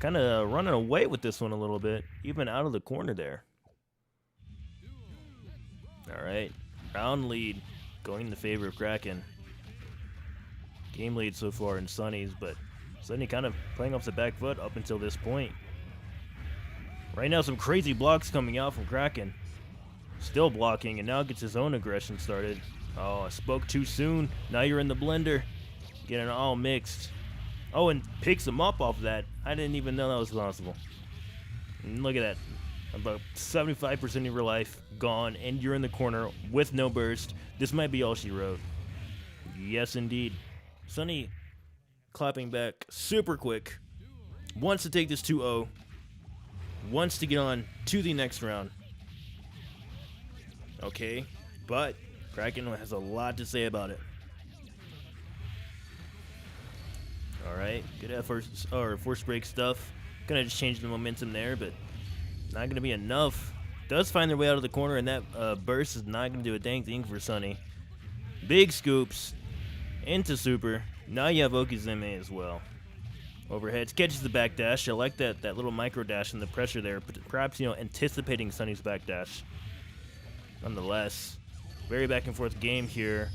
running away with this one a little bit, even out of the corner there. Alright, round lead going in the favor of Kraken. Game lead so far in Sonny's, but Sonny kind of playing off the back foot up until this point. Right now, some crazy blocks coming out from Kraken. Still blocking, and now gets his own aggression started. Oh, I spoke too soon. Now you're in the blender. Getting all mixed. Oh, and picks him up off that. I didn't even know that was possible. And look at that. About 75% of your life gone, and you're in the corner with no burst. This might be all she wrote. Yes, indeed. Sonny clapping back super quick. Wants to take this 2-0. Wants to get on to the next round. Okay, but Kraken has a lot to say about it. Alright, good effort, or force break stuff. Gonna just change the momentum there, but not gonna be enough. Does find their way out of the corner, and that burst is not gonna do a dang thing for Sonny. Big scoops into super. Now you have Okizeme as well. Overheads, catches the back dash. I like that little micro dash and the pressure there. Perhaps, you know, anticipating Sonny's back dash. Nonetheless, very back and forth game here.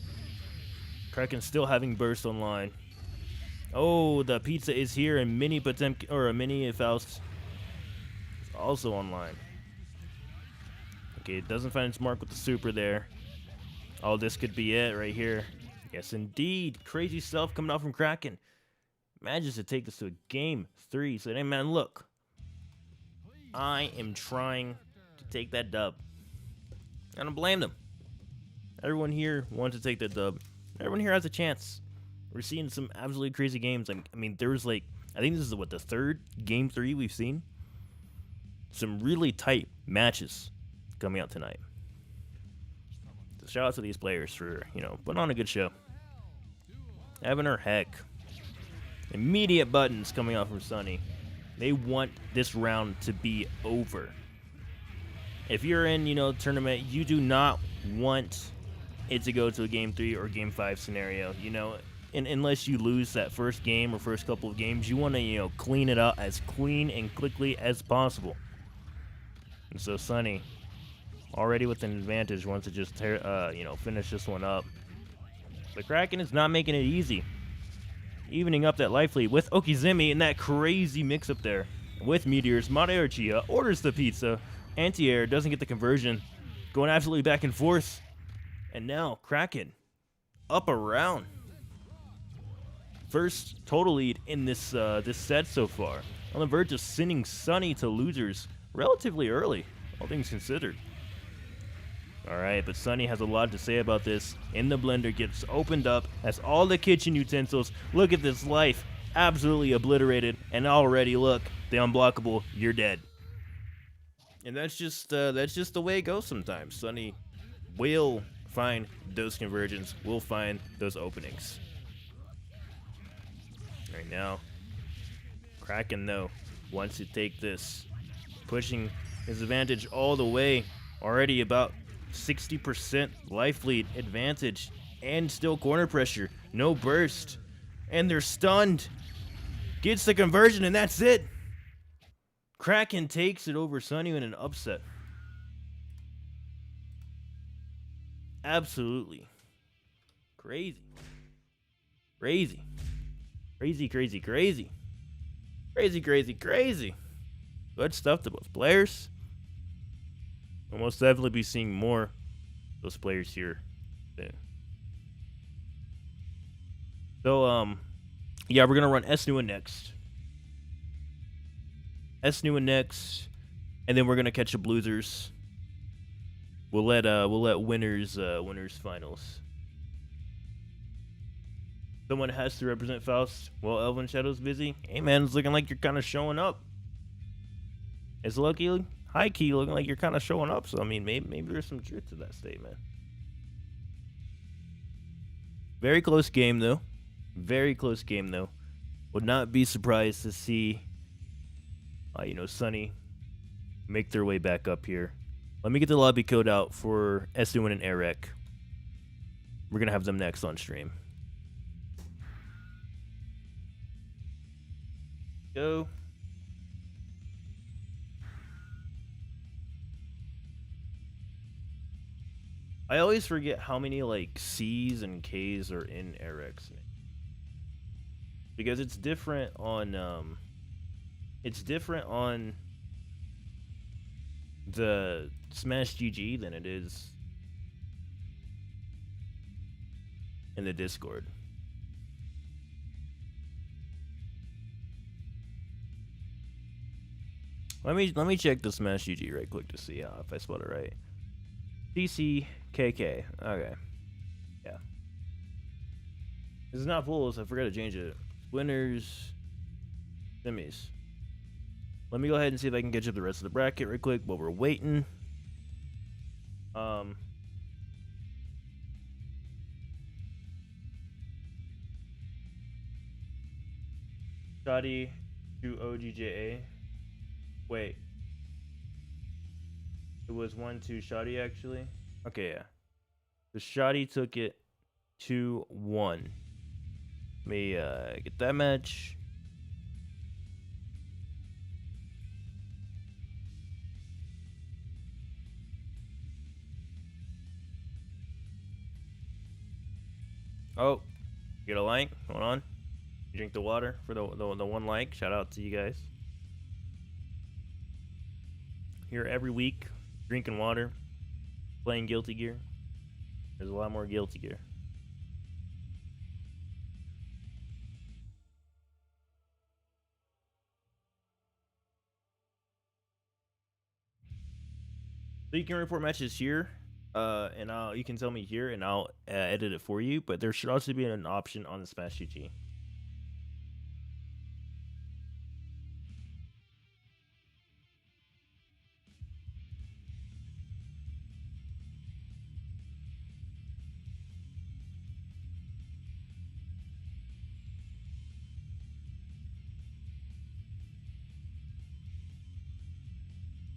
Kraken still having burst online. Oh, the pizza is here, and Mini Potemkin, or a Mini Faust is also online. Okay, it doesn't find its mark with the super there. Oh, this could be it right here. Yes, indeed. Crazy stuff coming out from Kraken. Manages to take this to a game 3. So, hey, man, look. I am trying to take that dub. I don't blame them. Everyone here wants to take that dub. Everyone here has a chance. We're seeing some absolutely crazy games. I mean, there was like, I think this is what, the third game 3 we've seen? Some really tight matches coming out tonight. So shout out to these players for, you know, putting on a good show. Having her heck. Immediate buttons coming out from Sonny. They want this round to be over. If you're in, you know, tournament, you do not want it to go to a game 3 or game 5 scenario. You know, unless you lose that first game or first couple of games, you want to, you know, clean it up as clean and quickly as possible. And so Sonny, already with an advantage, wants to just you know, finish this one up. The Kraken is not making it easy. Evening up that life lead with Okizeme and that crazy mix-up there. With Meteors, Mareochia orders the pizza. Anti-air doesn't get the conversion. Going absolutely back and forth. And now, Kraken up a round. First total lead in this this set so far. On the verge of sending Sonny to losers relatively early, all things considered. Alright, but Sonny has a lot to say about this. In the blender, gets opened up, has all the kitchen utensils. Look at this life, absolutely obliterated, and already, look, the unblockable, you're dead. And that's just the way it goes sometimes. Sonny will find those conversions, will find those openings. Right now, Kraken, though, wants to take this, pushing his advantage all the way, already about 60% life lead advantage, and still corner pressure, no burst, and they're stunned. Gets the conversion, and that's it. Kraken takes it over Sonny in an upset. Absolutely. Crazy. Crazy. Crazy, crazy, crazy. Crazy, crazy, crazy. Good stuff to both players. We'll most definitely be seeing more of those players here soon. So, yeah, we're gonna run Esnuwin next. Esnuwin next, and then we're gonna catch the Bloozers. We'll let winners finals. Someone has to represent Faust. Well, Elven Shadow's busy. Hey man, it's looking like you're kind of showing up. It's lucky, high key, looking like you're kind of showing up. So I mean, maybe there's some truth to that statement. Very close game though. Very close game though. Would not be surprised to see, Sonny make their way back up here. Let me get the lobby code out for Esnuwin and Eric. We're gonna have them next on stream. Go. I always forget how many like C's and K's are in Eric's name. Because it's different on the Smash GG than it is in the Discord. Let me check the Smash GG right quick to see if I spelled it right. CCKK. Okay. Yeah. This is not pools. I forgot to change it. Winners. Semis. Let me go ahead and see if I can catch up the rest of the bracket right quick while we're waiting. Shoddy to OGJA. Wait. It was 1-2 Shoddy actually. Okay, yeah. The Shoddy took it 2-1. Let me get that match. Oh, get a like. Hold on. Drink the water for the one like. Shout out to you guys. Here every week, drinking water, playing Guilty Gear. There's a lot more Guilty Gear. So you can report matches here, and you can tell me here, and I'll edit it for you. But there should also be an option on the Smash GG.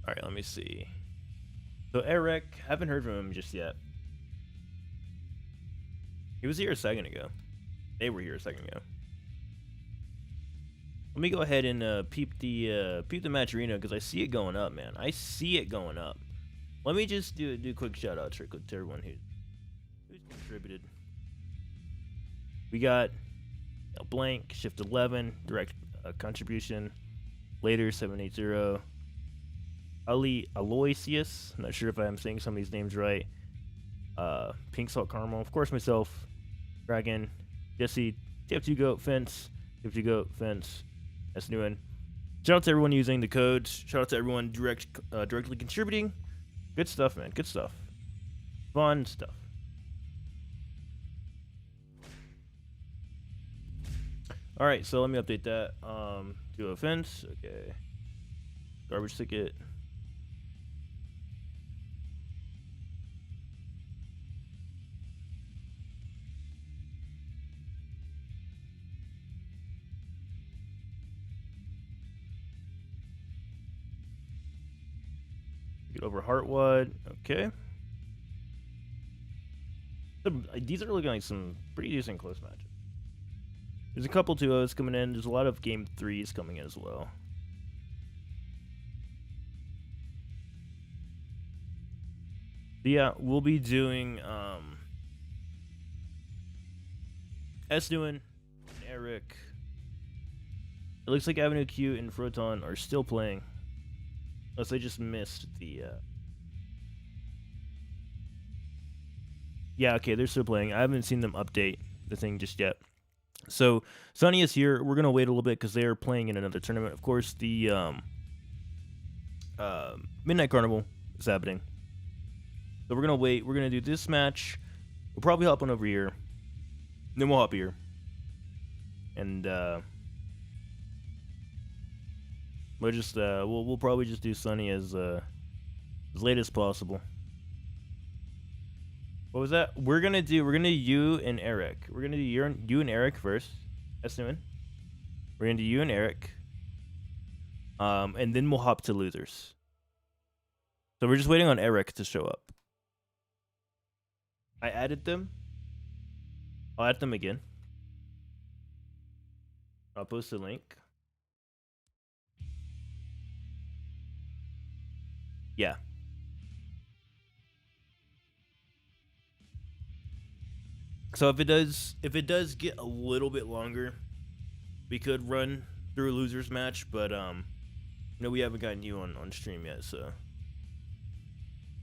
All right, let me see. So Eric, haven't heard from him just yet. He was here a second ago. They were here a second ago. Let me go ahead and peep the match arena because I see it going up, man. I see it going up. Let me just do a quick shout out to everyone who's contributed. We got Blank, Shift 11, direct contribution, later 780. Ali Aloysius, I'm not sure if I'm saying some of these names right. Pink Salt Caramel, of course myself, Dragon, Jesse, TF2 Goat, Fence, TF2 Goat, Fence, Esnuwin. Shout out to everyone using the codes. Shout out to everyone directly contributing. Good stuff, man. Good stuff. Fun stuff. All right, so let me update that. Do a fence. Okay. Garbage ticket. Get over Heartwad. Okay. These are looking like some pretty decent close matches. There's a couple 2-0s coming in. There's a lot of game 3s coming in as well. Yeah, we'll be doing Esnuwin and Eric. It looks like Avenue Q and Froton are still playing. Unless they just missed the Yeah, okay, they're still playing. I haven't seen them update the thing just yet. So Sonny is here. We're gonna wait a little bit because they are playing in another tournament. Of course, the Midnight Carnival is happening. So we're gonna wait. We're gonna do this match. We'll probably hop on over here. Then we'll hop here. And we'll just we'll probably just do Sonny as late as possible. What was that? We're gonna do you and Eric. We're gonna do you and Eric first. Esnuwin. We're gonna do you and Eric. And then we'll hop to losers. So we're just waiting on Eric to show up. I added them. I'll add them again. I'll post the link. Yeah. So if it does get a little bit longer, we could run through a losers match, but no, we haven't gotten you on stream yet, so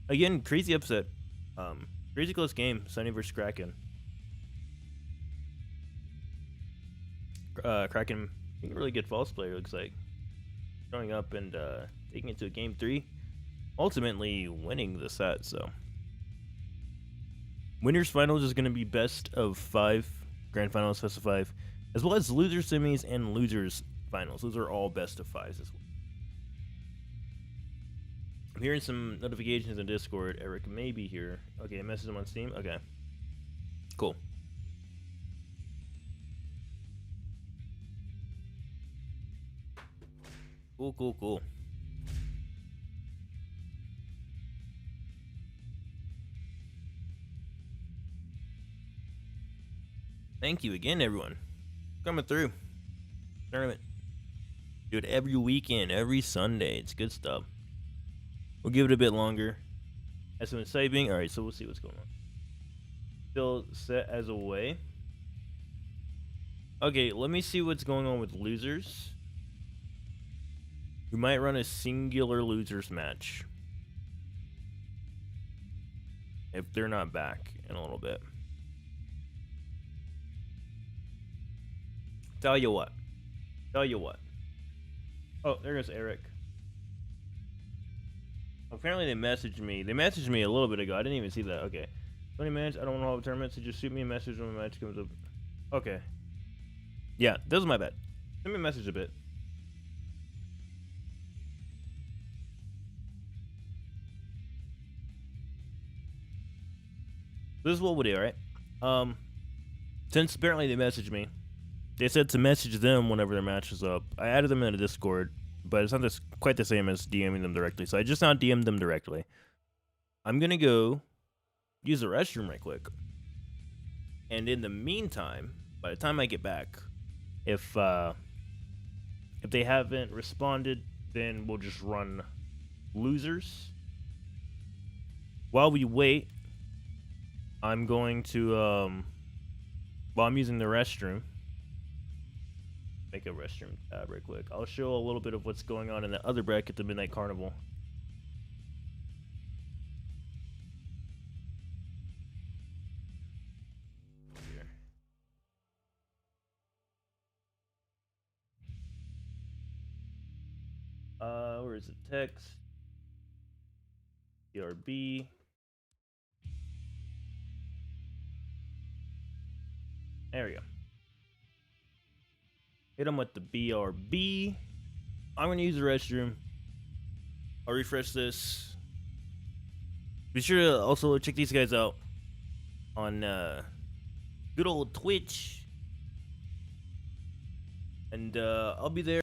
again, crazy upset. Crazy close game, Sunny versus Kraken. Kraken being a really good false player, looks like. Showing up and taking it to a game 3. Ultimately winning the set, so. Winners finals is going to be best of 5, grand finals best of 5, as well as losers semis and losers finals. Those are all best of 5s as well. I'm hearing some notifications in Discord. Eric may be here. Okay, message him on Steam. Okay, cool. Cool. Thank you again, everyone. Coming through. Tournament. Do it every weekend, every Sunday. It's good stuff. We'll give it a bit longer. As soon as typing. Alright, so we'll see what's going on. Still set as away. Okay, let me see what's going on with losers. We might run a singular losers match. If they're not back in a little bit. Tell you what. Oh, there goes Eric. Apparently they messaged me. They messaged me a little bit ago. I didn't even see that. Okay. 20 minutes. I don't want to hold a tournament, so just shoot me a message when my match comes up. Okay. Yeah, this is my bad. Send me a message a bit. This is what we'll do, alright? Since apparently they messaged me, they said to message them whenever their match is up. I added them in a Discord, but it's not quite the same as DMing them directly. So I just now DM'd them directly. I'm gonna go use the restroom right quick. And in the meantime, by the time I get back, if they haven't responded, then we'll just run losers. While we wait, I'm going to while I'm using the restroom, make a restroom tab right quick. I'll show a little bit of what's going on in the other bracket, the Midnight Carnival. Here. Where is it? Text. BRB. There we go. Hit them with the BRB. I'm going to use the restroom. I'll refresh this. Be sure to also check these guys out on good old Twitch. And I'll be there.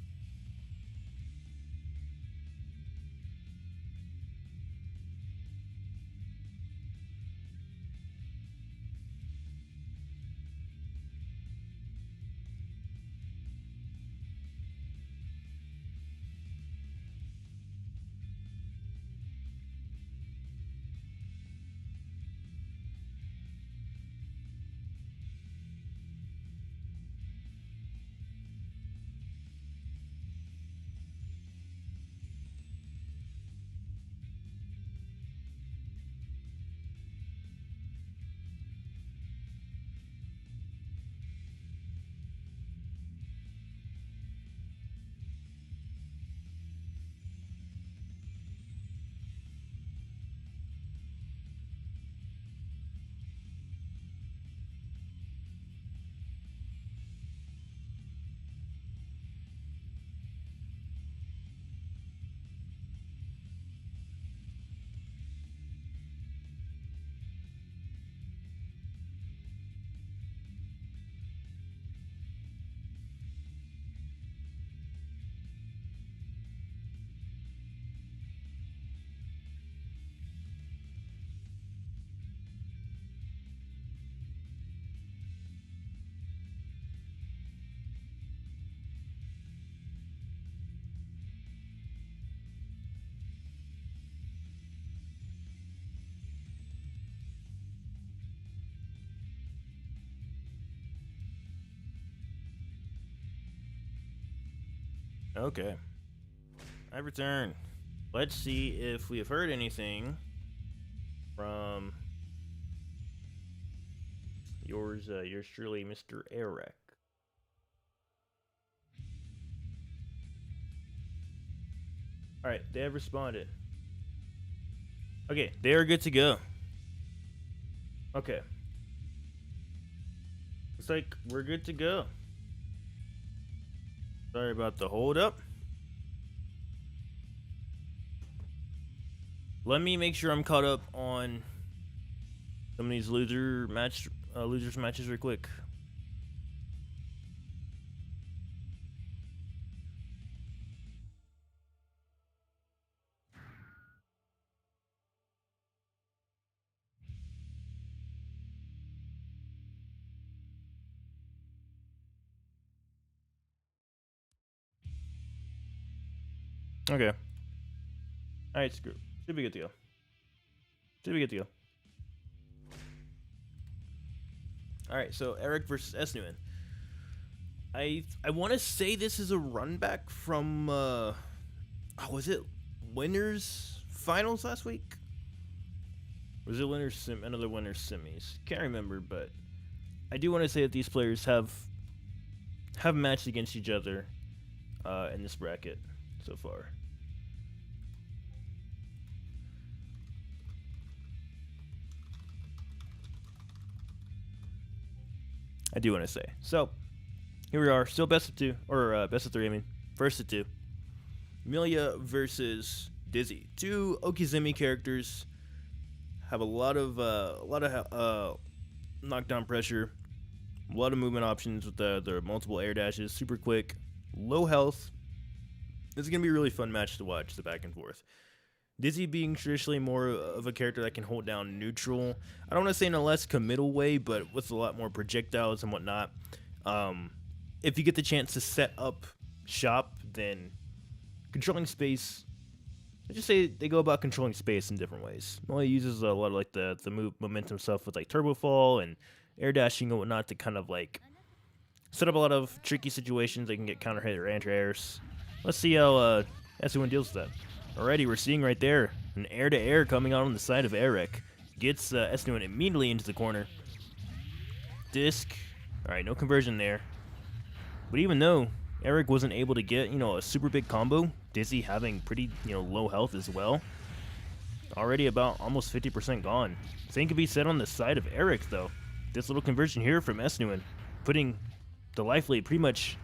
Okay. I return. Let's see if we have heard anything from yours truly, Mr. Eric. Alright, they have responded. Okay, they are good to go. Okay. Looks like we're good to go. Sorry about the hold up. Let me make sure I'm caught up on some of these losers matches real quick. Okay. Alright, screw. Should be good to go. Should be good to go. Alright, so Eric versus Esnuwin. I want to say this is a run back from was it winners finals last week? Was it another winners semis? Can't remember, but I do want to say that these players have matched against each other in this bracket so far. I do want to say. So, here we are, still best of two, or best of three, I mean. First of two. Amelia versus Dizzy. Two Okizeme characters have a lot of knockdown pressure, a lot of movement options with their multiple air dashes, super quick, low health. This is going to be a really fun match to watch, the back and forth. Dizzy being traditionally more of a character that can hold down neutral. I don't want to say in a less committal way, but with a lot more projectiles and whatnot. If you get the chance to set up shop, then controlling space. I just say they go about controlling space in different ways. Molly uses a lot of like the momentum stuff with like turbo fall and air dashing and whatnot to kind of like set up a lot of tricky situations. They can get counter hit or anti airs. Let's see how Esnuwin deals with that. Alrighty, we're seeing right there an air-to-air coming out on the side of Eric. Gets Esnuwin immediately into the corner. Disc. Alright, no conversion there. But even though Eric wasn't able to get, a super big combo, Dizzy having pretty, low health as well. Already about almost 50% gone. Same can be said on the side of Eric, though. This little conversion here from Esnuwin, putting the life lead pretty much,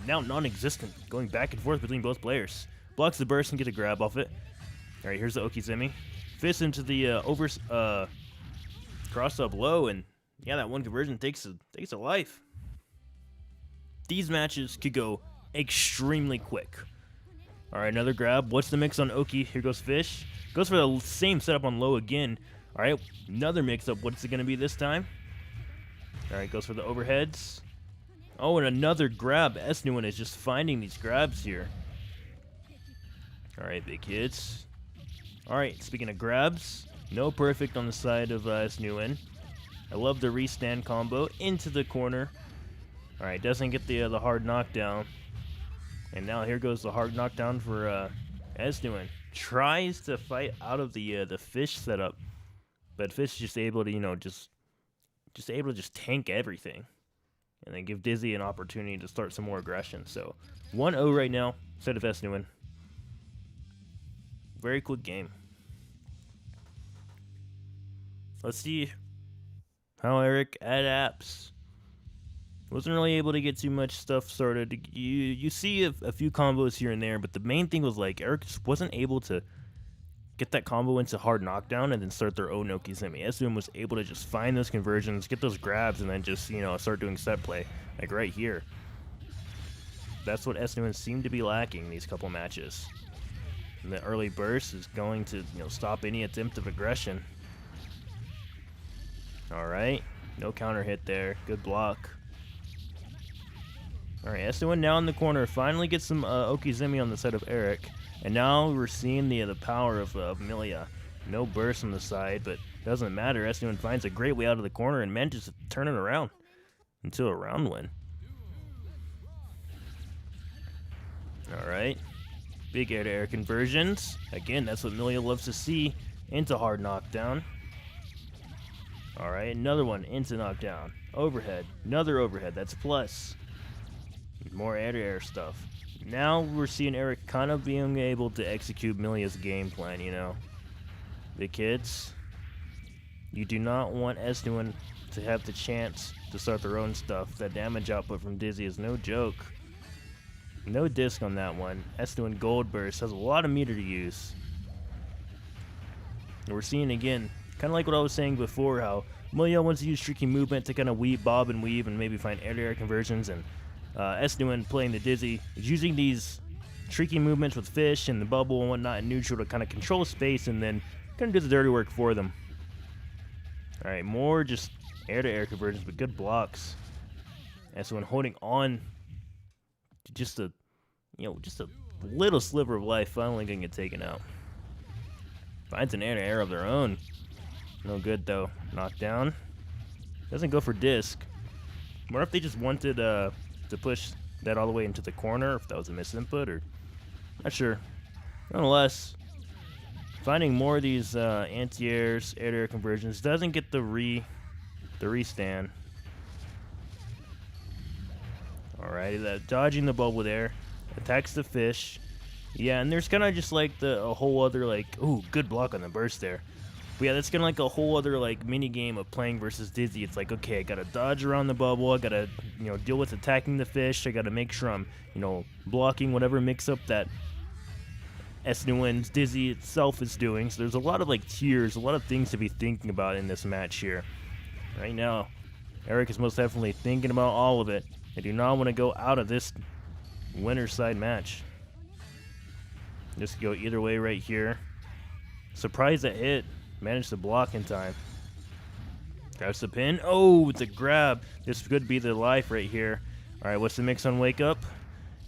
now non-existent, going back and forth between both players. Blocks the burst and gets a grab off it. Alright, here's the Okizeme. Fist into the cross up low, and yeah, that one conversion takes a life. These matches could go extremely quick. Alright, another grab. What's the mix on Oki? Here goes Fish. Goes for the same setup on low again. Alright, another mix up. What's it going to be this time? Alright, goes for the overheads. Oh, and another grab. Esnuwin is just finding these grabs here. Alright, big hits. Alright, speaking of grabs, no perfect on the side of Esnuwin. I love the restand combo into the corner. Alright, doesn't get the hard knockdown. And now here goes the hard knockdown for Esnuwin. Tries to fight out of the Fish setup, but Fish is just able to, just able to just tank everything. And then give Dizzy an opportunity to start some more aggression. So, 1-0 right now, instead of Esnuwin. Very quick game. Let's see how Eric adapts. Wasn't really able to get too much stuff started. You see a few combos here and there, but the main thing was like Eric just wasn't able to get that combo into hard knockdown and then start their own Okizeme. Esnuwin was able to just find those conversions, get those grabs, and then just start doing set play like right here. That's what Esnuwin seemed to be lacking these couple matches. And the early burst is going to stop any attempt of aggression. Alright, no counter hit there. Good block. Alright, Esnuwin now in the corner. Finally gets some Okizeme on the side of Eric. And now we're seeing the power of Amelia. No burst on the side, but doesn't matter. Esnuwin finds a great way out of the corner and manages to turn it around into a round win. Alright. Big air-to-air conversions. Again, that's what Milia loves to see. Into hard knockdown. Alright, another one. Into knockdown. Overhead. Another overhead. That's plus. More air-to-air stuff. Now we're seeing Eric kind of being able to execute Milia's game plan, you know. The kids, you do not want Esnuwin to have the chance to start their own stuff. That damage output from Dizzy is no joke. No disc on that one. Esnuwin Gold Burst has a lot of meter to use. And we're seeing again, kind of like what I was saying before, how Milia wants to use tricky movement to kind of bob and weave and maybe find air-to-air conversions, and Esnuwin playing the Dizzy is using these tricky movements with Fish and the bubble and whatnot in neutral to kind of control space and then kind of do the dirty work for them. Alright, more just air-to-air conversions, but good blocks. Esnuwin holding on to just a little sliver of life, finally gonna get taken out. Finds an air-to-air of their own. No good though. Knockdown. Doesn't go for disc. What if they just wanted to push that all the way into the corner, if that was a misinput, or not sure. Nonetheless, finding more of these anti-airs, air-to-air conversions, doesn't get the restand. Alrighty, dodging the bubble there, attacks the Fish. Yeah, and there's kind of just like a whole other ooh, good block on the burst there. But yeah, that's kind of like a whole other mini game of playing versus Dizzy. It's like, okay, I gotta dodge around the bubble, I gotta deal with attacking the Fish, I gotta make sure I'm blocking whatever mix-up that Esnuwin's Dizzy itself is doing. So there's a lot of tiers, a lot of things to be thinking about in this match here. Right now, Eric is most definitely thinking about all of it. I do not want to go out of this winner's side match. Just go either way right here. Surprised that hit. Managed to block in time. Grabs the pin. Oh, it's a grab. This could be the life right here. All right, what's the mix on Wake Up?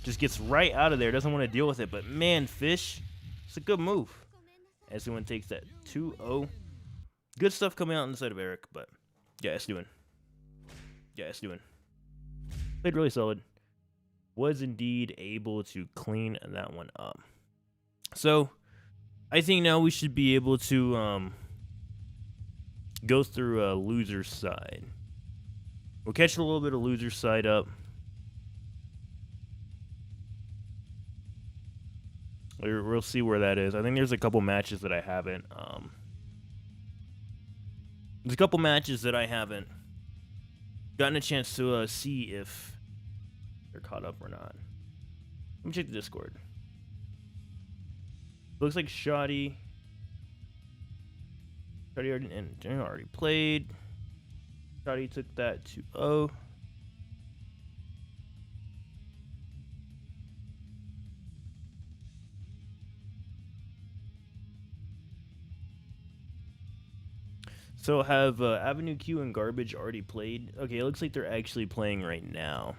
Just gets right out of there. Doesn't want to deal with it. But man, Fish, it's a good move. Esnuwin takes that 2-0. Good stuff coming out on the side of Eric. But yeah, Esnuwin. Yeah, Esnuwin. Played really solid. Was indeed able to clean that one up. So I think now we should be able to go through loser's side. We'll catch a little bit of loser's side up. We'll see where that is. I think there's a couple matches that I haven't. There's a couple matches that I haven't gotten a chance to see if they're caught up or not. Let me check the Discord. Looks like Shoddy already played. Shoddy took that 2-0. So have Avenue Q and Garbage already played? Okay, it looks like they're actually playing right now.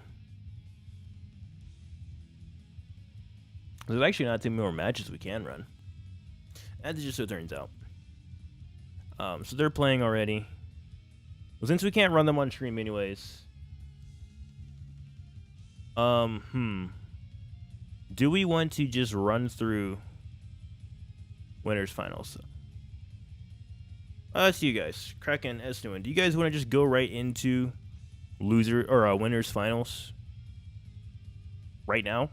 There's actually not too many more matches we can run. As it just so turns out. So they're playing already. Well, since we can't run them on stream anyways. Do we want to just run through winners finals? Let's see you guys. Kraken, Esnuwin. Do you guys want to just go right into loser or winners finals right now?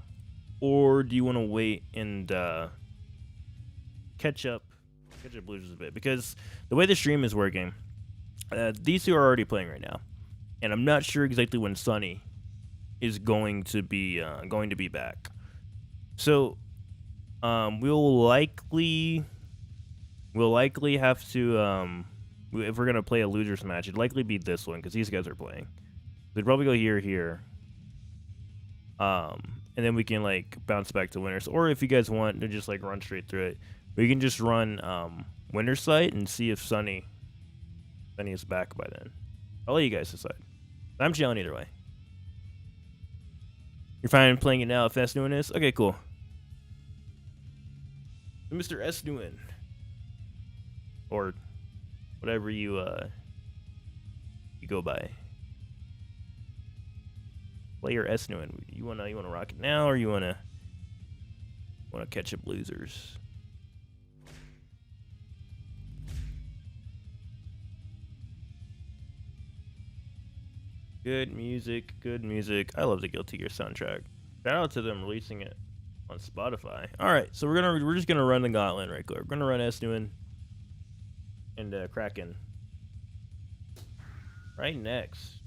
Or do you want to wait and catch up losers a bit? Because the way the stream is working, these two are already playing right now, and I'm not sure exactly when Sonny is going to be back. So we'll likely have to if we're gonna play a losers match, it'd likely be this one because these guys are playing. They'd probably go here. And then we can bounce back to winners. Or if you guys want to just run straight through it, we can just run winners site and see if Sonny is back by then. I'll let you guys decide. I'm chilling either way. You're fine playing it now if Esnuwin is? Okay, cool. Mr. Esnuwin. Or whatever you go by. Player Esnuwin. You wanna rock it now, or you wanna Want to catch up losers. Good music, good music. I love the Guilty Gear soundtrack. Shout out to them releasing it on Spotify. All right, so we're just gonna run the gauntlet right quick. We're gonna run Esnuwin and Kraken. Right next.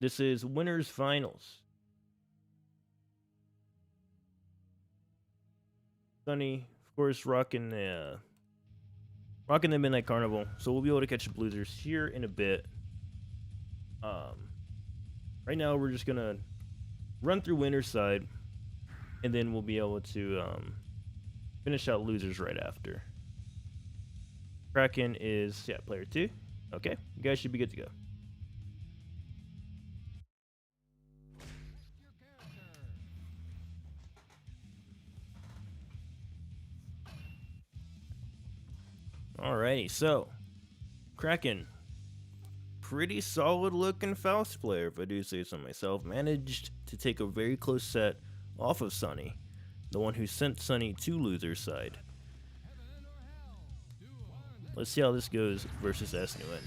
This is winners finals. Sonny, of course, rocking the Midnight Carnival, so we'll be able to catch the losers here in a bit. Right now we're just gonna run through winner's side, and then we'll be able to finish out losers right after. Kraken is player 2. Okay, you guys should be good to go. Alrighty, so Kraken, pretty solid looking Faust player, if I do say so myself, managed to take a very close set off of Sonny, the one who sent Sonny to loser's side. Let's see how this goes versus Esnuwin.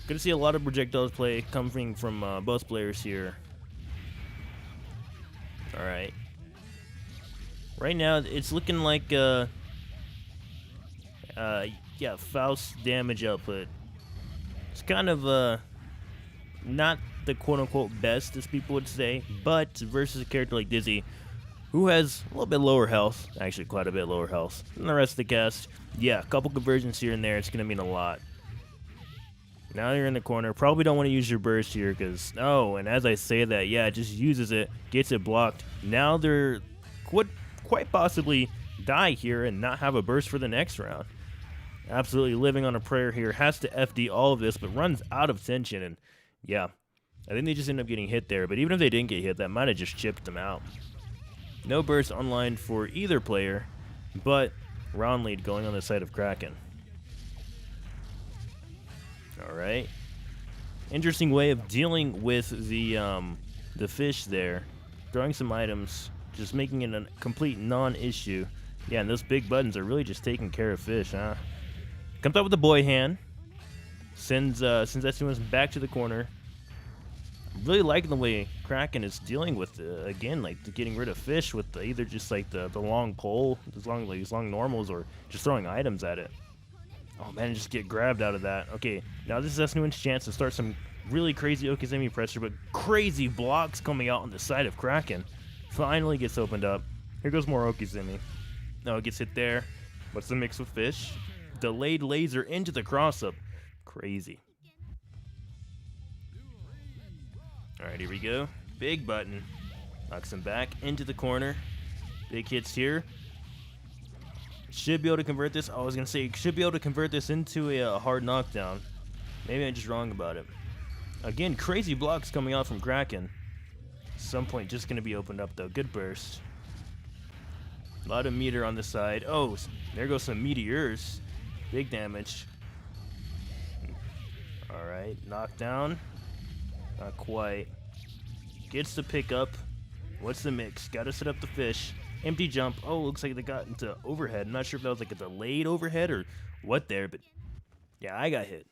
Gonna see a lot of projectiles play coming from both players here. Alright. Right now, it's looking like Faust's damage output. It's kind of not the quote-unquote best, as people would say, but versus a character like Dizzy, who has a little bit lower health, actually quite a bit lower health than the rest of the cast. Yeah, a couple conversions here and there, it's going to mean a lot. Now you're in the corner. Probably don't want to use your burst here because, oh, and as I say that, yeah, it just uses it, gets it blocked. Now they're quite possibly die here and not have a burst for the next round. Absolutely living on a prayer here. Has to FD all of this, but runs out of tension. And yeah, I think they just end up getting hit there. But even if they didn't get hit, that might have just chipped them out. No burst online for either player, but round lead going on the side of Kraken. All right. Interesting way of dealing with the fish there. Throwing some items, just making it a complete non-issue. Yeah, and those big buttons are really just taking care of fish, huh? Comes up with the boy hand. Sends Esnuwin back to the corner. Really liking the way Kraken is dealing with, again, like getting rid of fish with either just like the long pole, these long normals, or just throwing items at it. Oh man, just get grabbed out of that. Okay, now this is Esnuwin's chance to start some really crazy Okizeme pressure, but crazy blocks coming out on the side of Kraken. Finally gets opened up. Here goes more Okizeme. No, it gets hit there. What's the mix with fish? Delayed laser into the cross-up. Crazy. Alright, here we go. Big button. Knocks him back into the corner. Big hits here. Should be able to convert this. I was going to say, should be able to convert this into a hard knockdown. Maybe I'm just wrong about it. Again, crazy blocks coming out from Kraken. At some point, just going to be opened up, though. Good burst. A lot of meter on the side. Oh, there goes some meteors. Big damage. Alright, knockdown. Not quite. Gets the pickup. What's the mix? Gotta set up the fish. Empty jump. Oh, looks like they got into overhead. I'm not sure if that was like a delayed overhead or what there, but yeah, I got hit.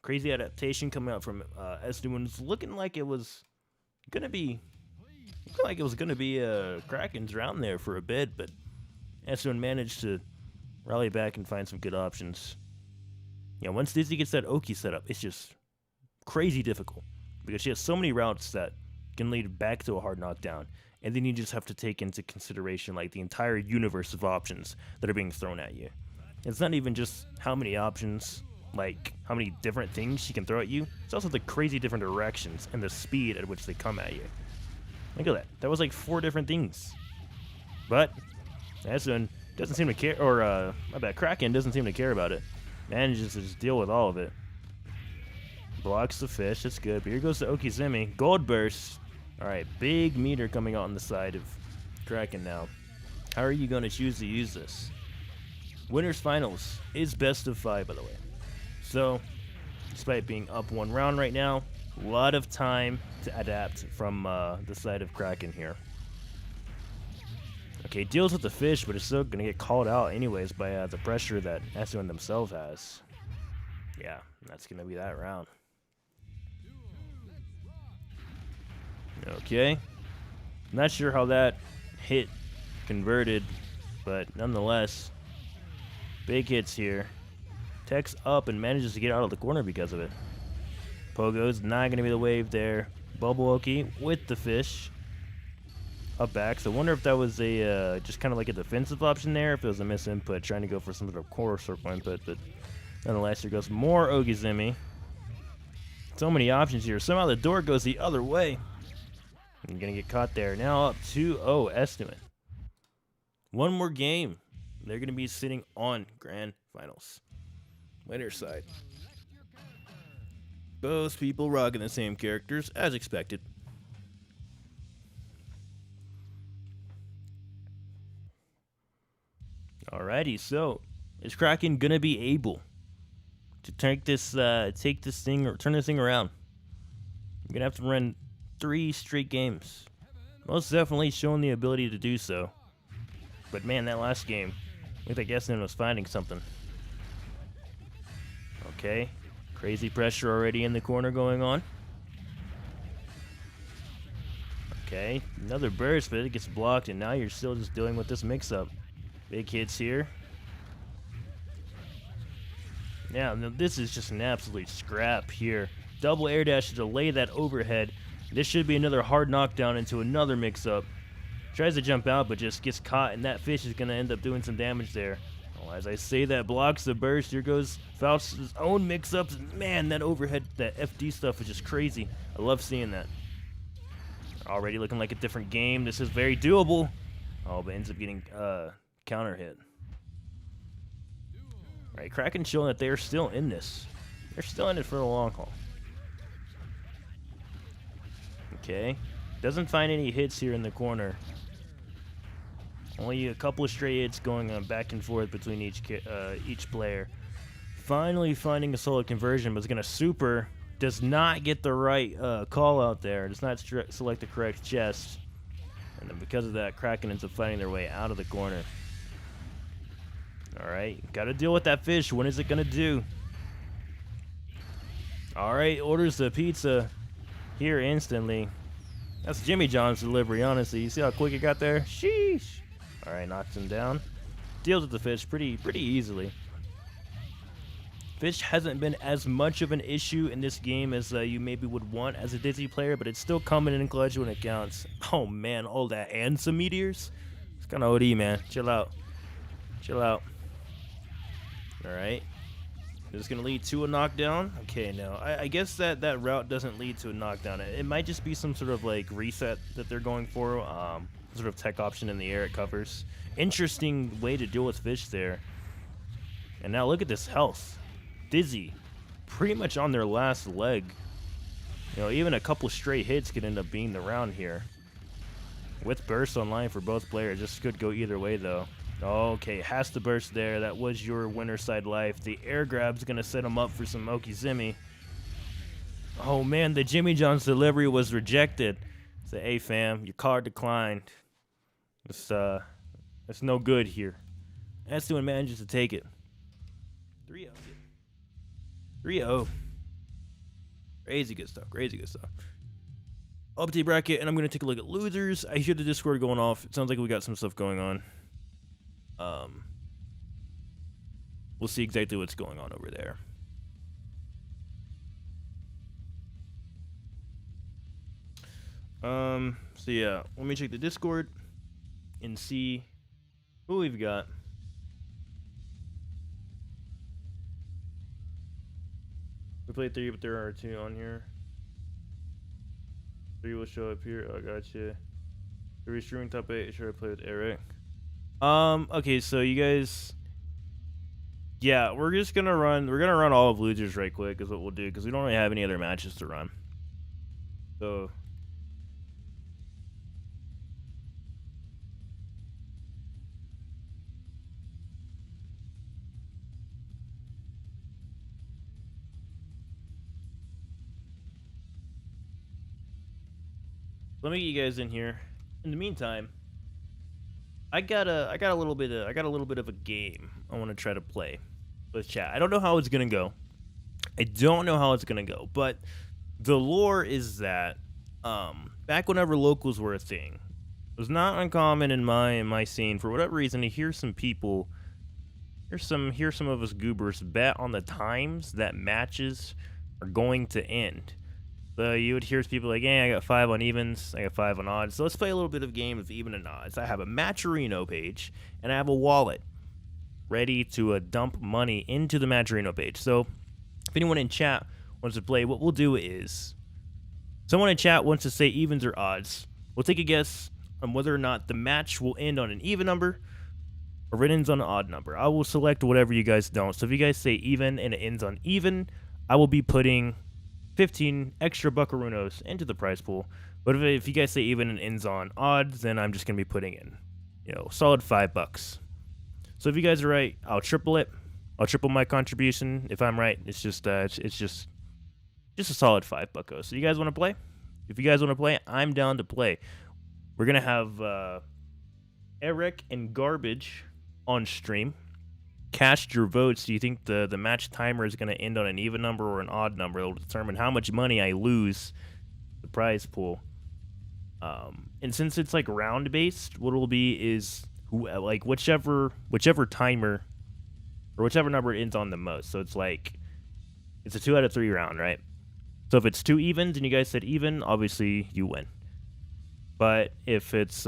Crazy adaptation coming out from Esnuwin. Looking like it was gonna be Kraken's round there for a bit, but Esnuwin managed to rally back and find some good options. Yeah, once Dizzy gets that Oki set up, it's just crazy difficult because she has so many routes that can lead back to a hard knockdown, and then you just have to take into consideration like the entire universe of options that are being thrown at you. It's not even just how many options, like how many different things she can throw at you. It's also the crazy different directions and the speed at which they come at you. Look at that. That was like 4 different things. But Esnuwin doesn't seem to care, or Kraken doesn't seem to care about it. Manages to just deal with all of it. Blocks the fish, that's good. But here goes the Okizeme. Gold burst. Alright, big meter coming out on the side of Kraken now. How are you going to choose to use this? Winners finals is best of 5, by the way. So, despite being up 1 round right now, A lot of time to adapt from the side of Kraken here. Okay, deals with the fish, but it's still gonna get called out anyways by the pressure that Esnuwin themselves has. Yeah, that's gonna be that round. Okay. Not sure how that hit converted, but nonetheless, big hits here. Tech's up and manages to get out of the corner because of it. Pogo's not going to be the wave there. Bubble Oki with the fish. Up back. So I wonder if that was a just kind of like a defensive option there, if it was a miss input, trying to go for some sort of core circle input. But nonetheless, here goes more Ogizemi. So many options here. Somehow the door goes the other way. I'm going to get caught there. Now up 2-0 Esnuwin. One more game. They're going to be sitting on Grand Finals. Winner's side. Both people rocking the same characters, as expected. Alrighty, so is Kraken gonna be able to take this thing or turn this thing around? I'm gonna have to run 3 straight games. Most definitely showing the ability to do so. But man, that last game, I think Esnuwin was finding something. Okay, crazy pressure already in the corner going on. Okay, another burst, but it gets blocked, and now you're still just dealing with this mix-up. Big hits here. Now, this is just an absolute scrap here. Double air dash to delay that overhead. This should be another hard knockdown into another mix-up. Tries to jump out, but just gets caught, and that fish is going to end up doing some damage there. Well, as I say, that blocks the burst. Here goes Faust's own mix-ups. Man, that overhead, that FD stuff is just crazy. I love seeing that. Already looking like a different game. This is very doable. Oh, but ends up getting counter hit. All right, Kraken showing that they're still in this. They're still in it for the long haul. Okay. Doesn't find any hits here in the corner. Only a couple of straight hits going on back and forth between each player. Finally finding a solid conversion, but it's going to super. Does not get the right call out there. Does not select the correct chest. And then because of that, Kraken ends up fighting their way out of the corner. Alright, got to deal with that fish. When is it going to do? Alright, orders the pizza here instantly. That's Jimmy John's delivery, honestly. You see how quick it got there? Sheesh. Alright, knocks him down. Deals with the fish pretty easily. Fish hasn't been as much of an issue in this game as you maybe would want as a Dizzy player, but it's still coming in clutch when it counts. Oh man, all that and some meteors? It's kind of OD, man. Chill out. Chill out. Alright. This is going to lead to a knockdown. Okay, no. I guess that route doesn't lead to a knockdown. It might just be some sort of like reset that they're going for. Sort of tech option in the air it covers. Interesting way to deal with fish there. And now look at this health. Dizzy. Pretty much on their last leg. You know, even a couple straight hits could end up being the round here. With burst online for both players. This could go either way though. Okay, has to burst there. That was your winner side life. The air grab's going to set him up for some Okizimi. Oh, man, the Jimmy John's delivery was rejected. Say, hey, fam, your card declined. It's no good here. Esnuwin manages to take it. 3-0. 3-0. Crazy good stuff. Crazy good stuff. Update bracket, and I'm going to take a look at losers. I hear the Discord going off. It sounds like we got some stuff going on. We'll see exactly what's going on over there. So yeah, let me check the Discord and see who we've got. We played 3, but there are 2 on here. 3 will show up here. I gotcha. 3 streaming top 8. Sure, I play with Eric. Okay, so you guys, yeah, we're gonna run all of losers right quick is what we'll do, because we don't really have any other matches to run. So Let me get you guys in here. In the meantime, I got a little bit of a game I want to try to play with chat. I don't know how it's gonna go. But the lore is that back whenever locals were a thing, it was not uncommon in my scene for whatever reason to hear some people, hear some of us goobers bet on the times that matches are going to end. So you would hear people like, "Hey, I got 5 on evens, I got 5 on odds. So let's play a little bit of game of even and odds." I have a Matcherino page and I have a wallet ready to dump money into the Matcherino page. So if anyone in chat wants to play, what we'll do is someone in chat wants to say evens or odds. We'll take a guess on whether or not the match will end on an even number or it ends on an odd number. I will select whatever you guys don't. So if you guys say even and it ends on even, I will be putting 15 extra buckaroos into the prize pool. But if you guys say even and ends on odds, then I'm just going to be putting in, solid $5. So if you guys are right, I'll triple it. I'll triple my contribution. If I'm right, it's just a solid $5. So you guys want to play? If you guys want to play, I'm down to play. We're going to have Eric and Garbage on stream. Cast your votes. Do you think the match timer is going to end on an even number or an odd number? It'll determine how much money I lose the prize pool. And since it's like round based, what it'll be is whichever timer or whichever number it ends on the most. So it's a 2 out of 3 round, right? So if it's 2 evens and you guys said even, obviously you win. But if it's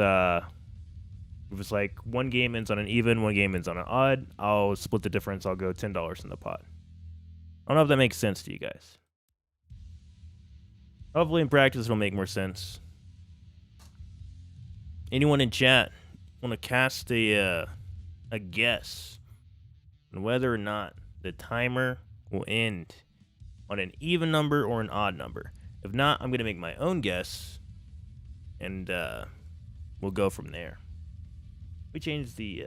like one game ends on an even, one game ends on an odd, I'll split the difference. I'll go $10 in the pot. I don't know if that makes sense to you guys. Hopefully in practice it'll make more sense. Anyone in chat want to cast a guess on whether or not the timer will end on an even number or an odd number? If not, I'm going to make my own guess, and we'll go from there. We changed the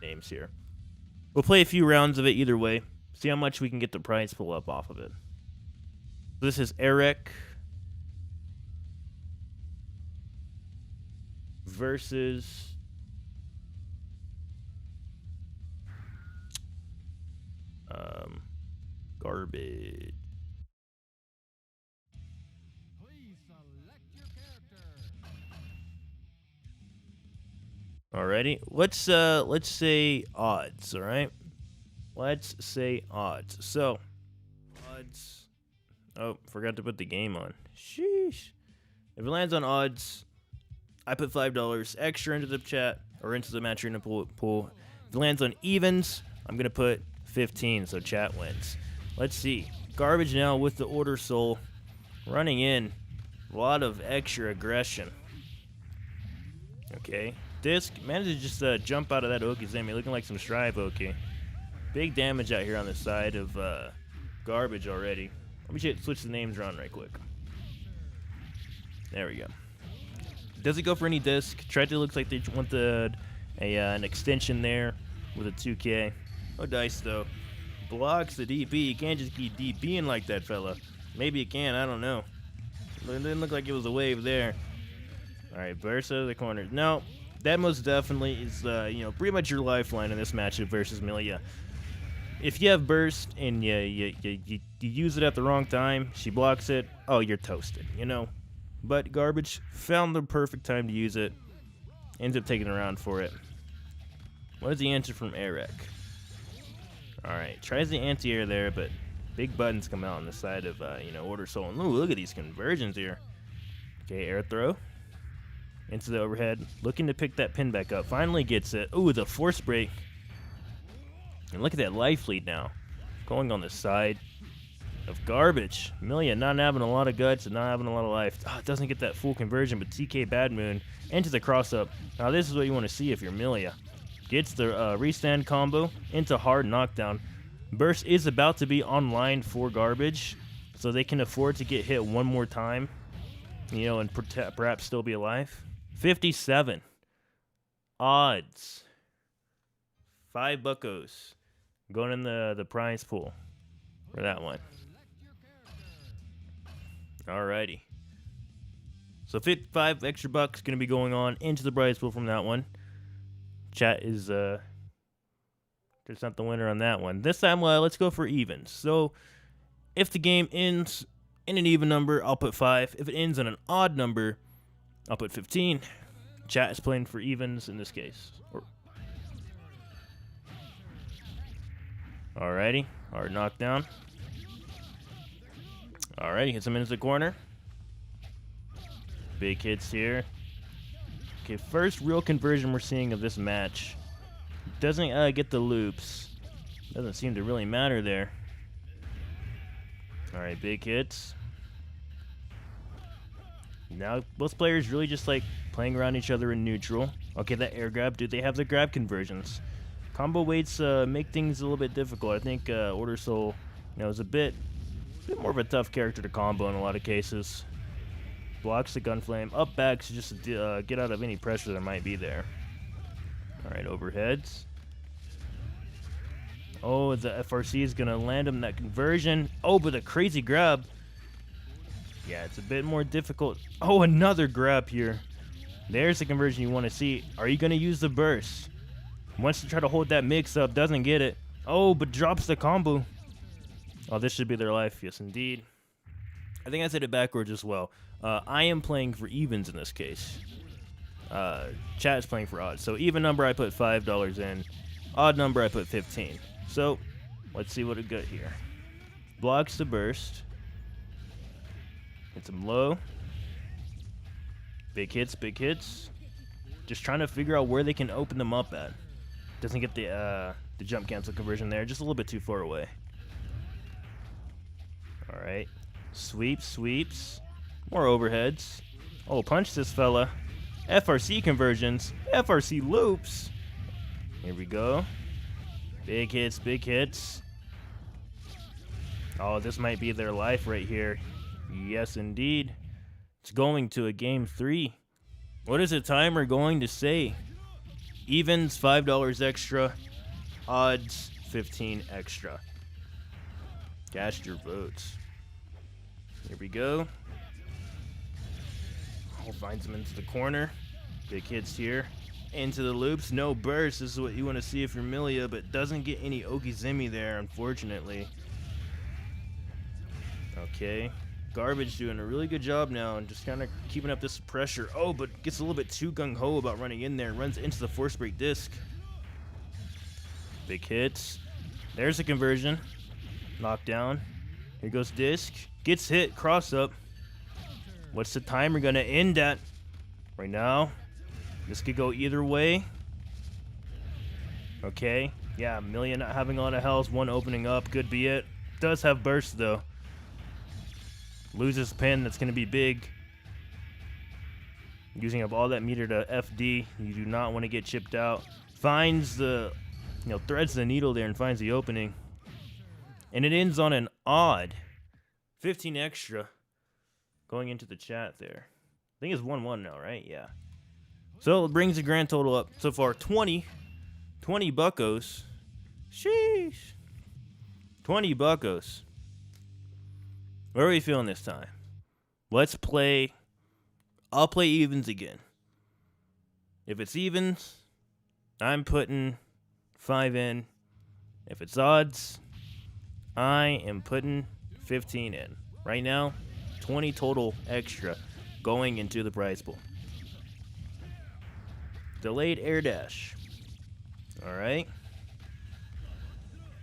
names here. We'll play a few rounds of it either way. See how much we can get the prize pull up off of it. This is Eric versus Garbage. Please select your character. Alrighty, let's say odds. All right, let's say odds. So odds. Oh, forgot to put the game on. Sheesh. If it lands on odds, I put $5 extra into the chat or into the Matcherino pool. If it lands on evens, I'm gonna put 15, so chat wins. Let's see. Garbage now with the order soul, running in. A lot of extra aggression. Okay. Disc managed to just jump out of that Okizeme, looking like some Strive Oki. Big damage out here on the side of Garbage already. Let me switch the names around right quick. There we go. Doesn't go for any disc. Tried to look like they want an extension there with a 2K. No dice though. Blocks the DP. You can't just keep DPing like that, fella. Maybe you can. I don't know. But it didn't look like it was a wave there. All right, burst out of the corner. No, that most definitely is pretty much your lifeline in this matchup versus Milia. If you have burst and you use it at the wrong time, she blocks it. Oh, you're toasted. But Garbage found the perfect time to use it. Ends up taking a round for it. What is the answer from Eric? Alright, tries the anti-air there, but big buttons come out on the side of, Order Soul. And ooh, look at these conversions here. Okay, air throw. Into the overhead. Looking to pick that pin back up. Finally gets it. Ooh, the force break. And look at that life lead now. Going on the side of Garbage. Milia not having a lot of guts and not having a lot of life. Oh, it doesn't get that full conversion, but TK Bad Moon into the cross-up. Now this is what you want to see if you're Milia. Gets the restand combo into hard knockdown. Burst is about to be online for Garbage, so they can afford to get hit one more time, and perhaps still be alive. 57. Odds. $5 going in the prize pool for that one. Alrighty. So 55 extra bucks going to be going on into the prize pool from that one. Chat is there's not the winner on that one. This time, let's go for evens. So if the game ends in an even number, I'll put 5. If it ends in an odd number, I'll put 15. Chat is playing for evens in this case. Alrighty, hard knockdown. Alrighty, hits him into the corner. Big hits here. Okay, first real conversion we're seeing of this match. Doesn't get the loops. Doesn't seem to really matter there. Alright, big hits. Now, both players really just like playing around each other in neutral. Okay, that air grab. Do they have the grab conversions? Combo weights make things a little bit difficult. I think Order Soul, is a bit more of a tough character to combo in a lot of cases. Blocks the Gunflame. Up backs just to get out of any pressure that might be there. Alright, overheads. Oh, the FRC is going to land him that conversion. Oh, but a crazy grab. Yeah, it's a bit more difficult. Oh, another grab here. There's the conversion you want to see. Are you going to use the burst? Wants to try to hold that mix up. Doesn't get it. Oh, but drops the combo. Oh, this should be their life. Yes, indeed. I think I said it backwards as well. I am playing for evens in this case. Chat is playing for odds. So even number, I put $5 in. Odd number, I put 15. So let's see what we got here. Blocks the burst. Hits him low. Big hits, big hits. Just trying to figure out where they can open them up at. Doesn't get the jump cancel conversion there. Just a little bit too far away. All right. Sweeps, sweeps. More overheads. Oh, punch this fella. FRC conversions. FRC loops. Here we go. Big hits, big hits. Oh, this might be their life right here. Yes, indeed. It's going to a game 3. What is the timer going to say? Evens, $5 extra. Odds, 15 extra. Cast your votes. Here we go. Oh, finds him into the corner. Big hits here. Into the loops. No burst. This is what you want to see if you're Milia, but doesn't get any Okizeme there, unfortunately. Okay. Garbage doing a really good job now and just kind of keeping up this pressure. Oh, but gets a little bit too gung-ho about running in there. Runs into the force break disc. Big hits. There's a conversion. Knockdown. Here goes disc. Gets hit. Cross up. What's the timer going to end at? Right now. This could go either way. Okay. Yeah, Milia not having a lot of health. One opening up. Could be it. Does have burst, though. Loses pin. That's going to be big. Using up all that meter to FD. You do not want to get chipped out. Finds the... threads the needle there and finds the opening. And it ends on an odd 15 extra going into the chat there. I think it's 1-1 now, right? Yeah. So it brings the grand total up so far 20 buckos. Sheesh. 20 buckos. What are we feeling this time? Let's play. I'll play evens again. If it's evens, I'm putting 5 in. If it's odds, I am putting 15 in. Right now, 20 total extra going into the prize pool. Delayed air dash. Alright.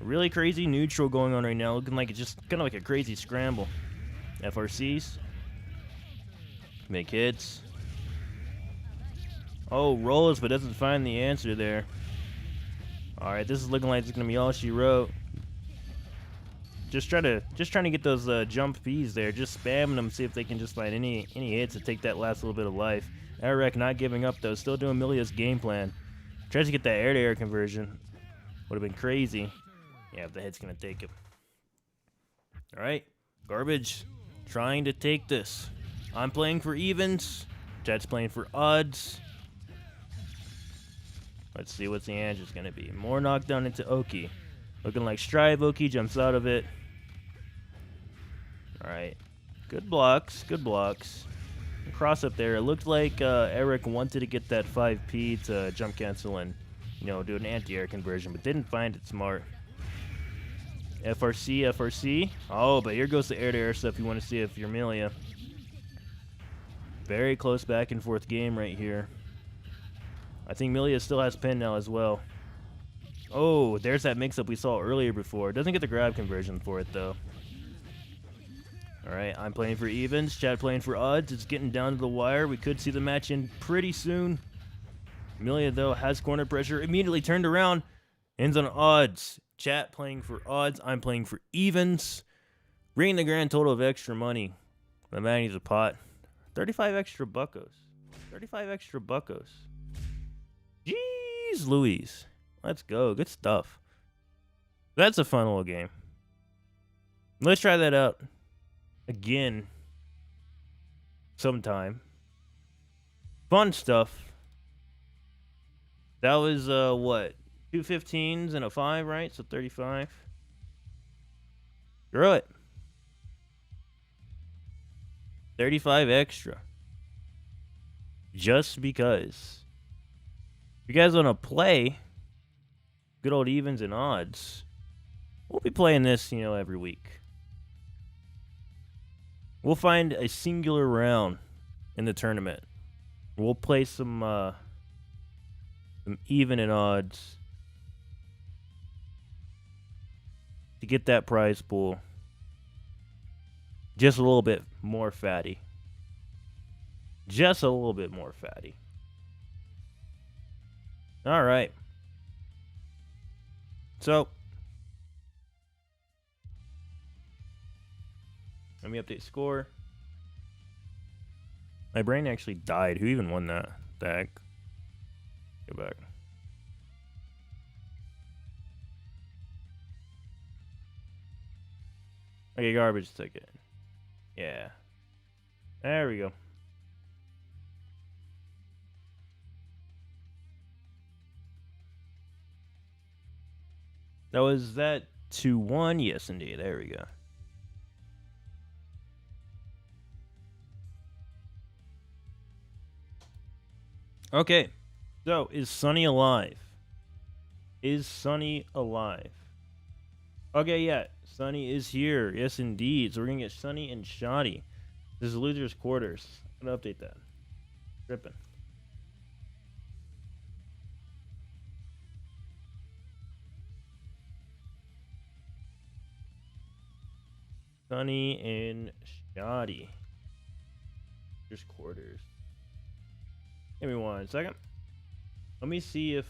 Really crazy neutral going on right now. Looking like it's just kind of like a crazy scramble. FRCs. Make hits. Oh, rolls, but doesn't find the answer there. Alright, this is looking like it's going to be all she wrote. Just trying to get those jump P's there. Just spamming them, see if they can just find any hits to take that last little bit of life. Eric not giving up, though. Still doing Milia's game plan. Tries to get that air-to-air conversion. Would have been crazy. Yeah, if the hit's going to take him. Alright. Garbage. Trying to take this. I'm playing for evens. Jet's playing for odds. Let's see what the answer's going to be. More knockdown into Oki. Looking like Strive. Oki jumps out of it. Alright. Good blocks. Good blocks. cross up there. It looked like Eric wanted to get that 5P to jump cancel and, you know, do an anti-air conversion, but didn't find it smart. FRC, FRC. Oh, but here goes the air-to-air stuff you want to see if you're Melia. Very close back and forth game right here. I think Melia still has pin now as well. Oh, there's that mix-up we saw earlier before. Doesn't get the grab conversion for it, though. Alright, I'm playing for evens. Chad playing for odds. It's getting down to the wire. We could see the match in pretty soon. Melia, though, has corner pressure. Immediately turned around. Ends on odds. Chat playing for odds. I'm playing for evens. Bringing the grand total of extra money. The man needs a pot. 35 extra buckos. 35 extra buckos. Jeez Louise. Let's go. Good stuff. That's a fun little game. Let's try that out again sometime. Fun stuff. That was, what? 2 15s and a 5, right? So 35. Screw it. 35 extra. Just because. If you guys want to play good old evens and odds, we'll be playing this, you know, every week. We'll find a singular round in the tournament. We'll play some even and odds to get that prize pool just a little bit more fatty. Just a little bit more fatty. All right. So, let me update score. My brain actually died. Who even won that? The heck? Go back. Okay, garbage ticket. Yeah. There we go. That was that 2-1? Yes, indeed. There we go. Okay. So, is Sonny alive? Is Sonny alive? Okay, yeah. Sonny is here. Yes, indeed. So, we're going to get Sonny and Shoddy. This is Loser's Quarters. I'm going to update that. Tripping. Sonny and Shoddy. Just quarters. Give me 1 second. Let me see if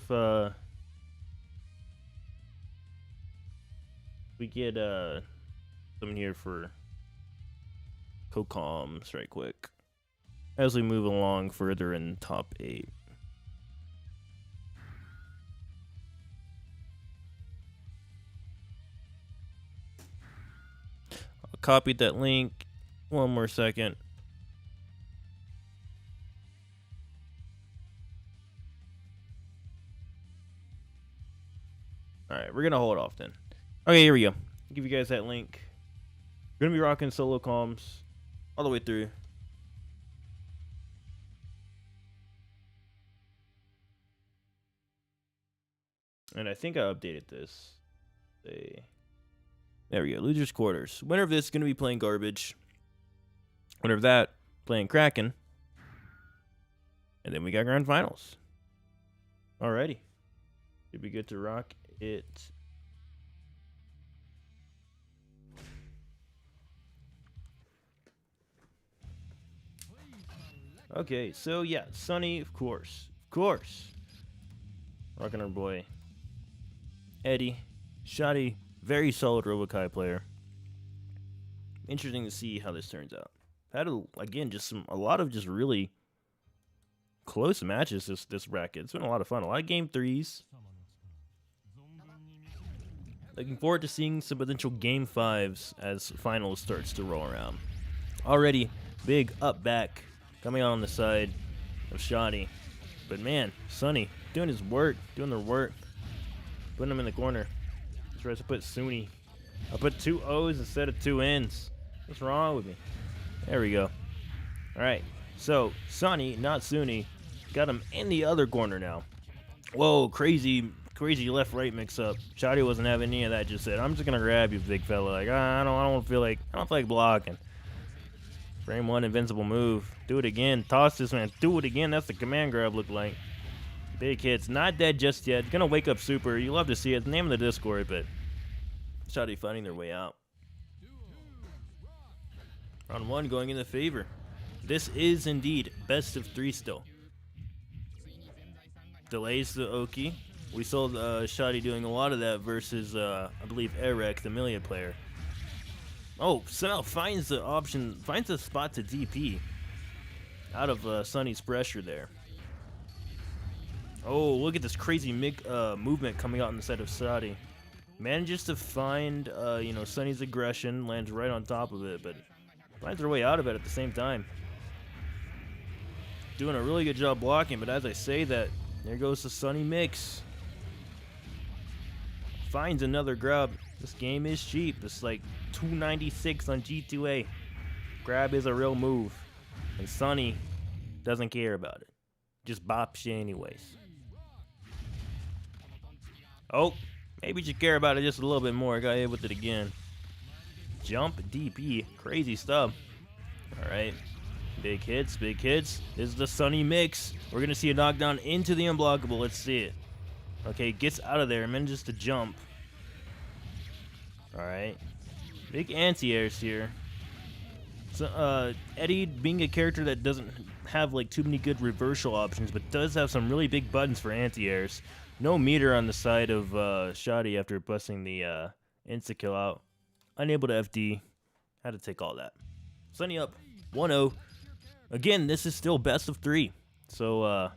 we get someone here for co-coms right quick as we move along further in top 8. I'll copy that link. 1 more second. Alright, we're gonna hold off then. Okay, here we go. I'll give you guys that link. We're gonna be rocking solo comms all the way through. And I think I updated this. There we go. Loser's Quarters. Winner of this is gonna be playing Garbage. Winner of that, playing Kraken. And then we got Grand Finals. Alrighty. Should be good to rock it. Okay, so yeah, Sonny, of course. Rocking our boy Eddie. Shoddy, very solid Robokai player. Interesting to see how this turns out. Had again a lot of just really close matches this bracket. It's been a lot of fun. A lot of game 3s. Looking forward to seeing some potential game 5s as finals starts to roll around. Already big up back coming out on the side of Shoddy. But man, Sonny doing his work, doing their work. Putting him in the corner. He tries to put Suni. I put 2 O's instead of 2 N's. What's wrong with me? There we go. Alright. So, Sonny, not Sunny, got him in the other corner now. Whoa, crazy left-right mix-up. Shoddy wasn't having any of that. Just said, "I'm just gonna grab you, big fella." Like, I don't feel like blocking. Frame 1 invincible move. Do it again. Toss this man. Do it again. That's the command grab look like. Big hits. Not dead just yet. Gonna wake up super. You love to see it. The name of the Discord, but Shoddy finding their way out. Round 1 going in the favor. This is indeed best of 3 still. Delays the Oki. We saw Shoddy doing a lot of that versus, I believe, Eric, the Amelia player. Oh, somehow finds the spot to DP out of Sonny's pressure there. Oh, look at this crazy movement coming out on the side of Shoddy. Manages to find, Sonny's aggression, lands right on top of it, but finds her way out of it at the same time. Doing a really good job blocking, but as I say that, there goes the Sonny mix. Finds another grab. This game is cheap. It's like $2.96 on G2A. Grab is a real move. And Sonny doesn't care about it. Just bops you anyways. Oh, maybe you care about it just a little bit more. Got hit with it again. Jump DP. Crazy stuff. Alright. Big hits, big hits. This is the Sonny mix. We're going to see a knockdown into the unblockable. Let's see it. Okay, gets out of there and manages to jump. Alright. Big anti-airs here. So, Eddie being a character that doesn't have like too many good reversal options, but does have some really big buttons for anti-airs. No meter on the side of Shoddy after busting the insta-kill out. Unable to FD. Had to take all that. Sonny up 1-0. Again, this is still best of 3. So,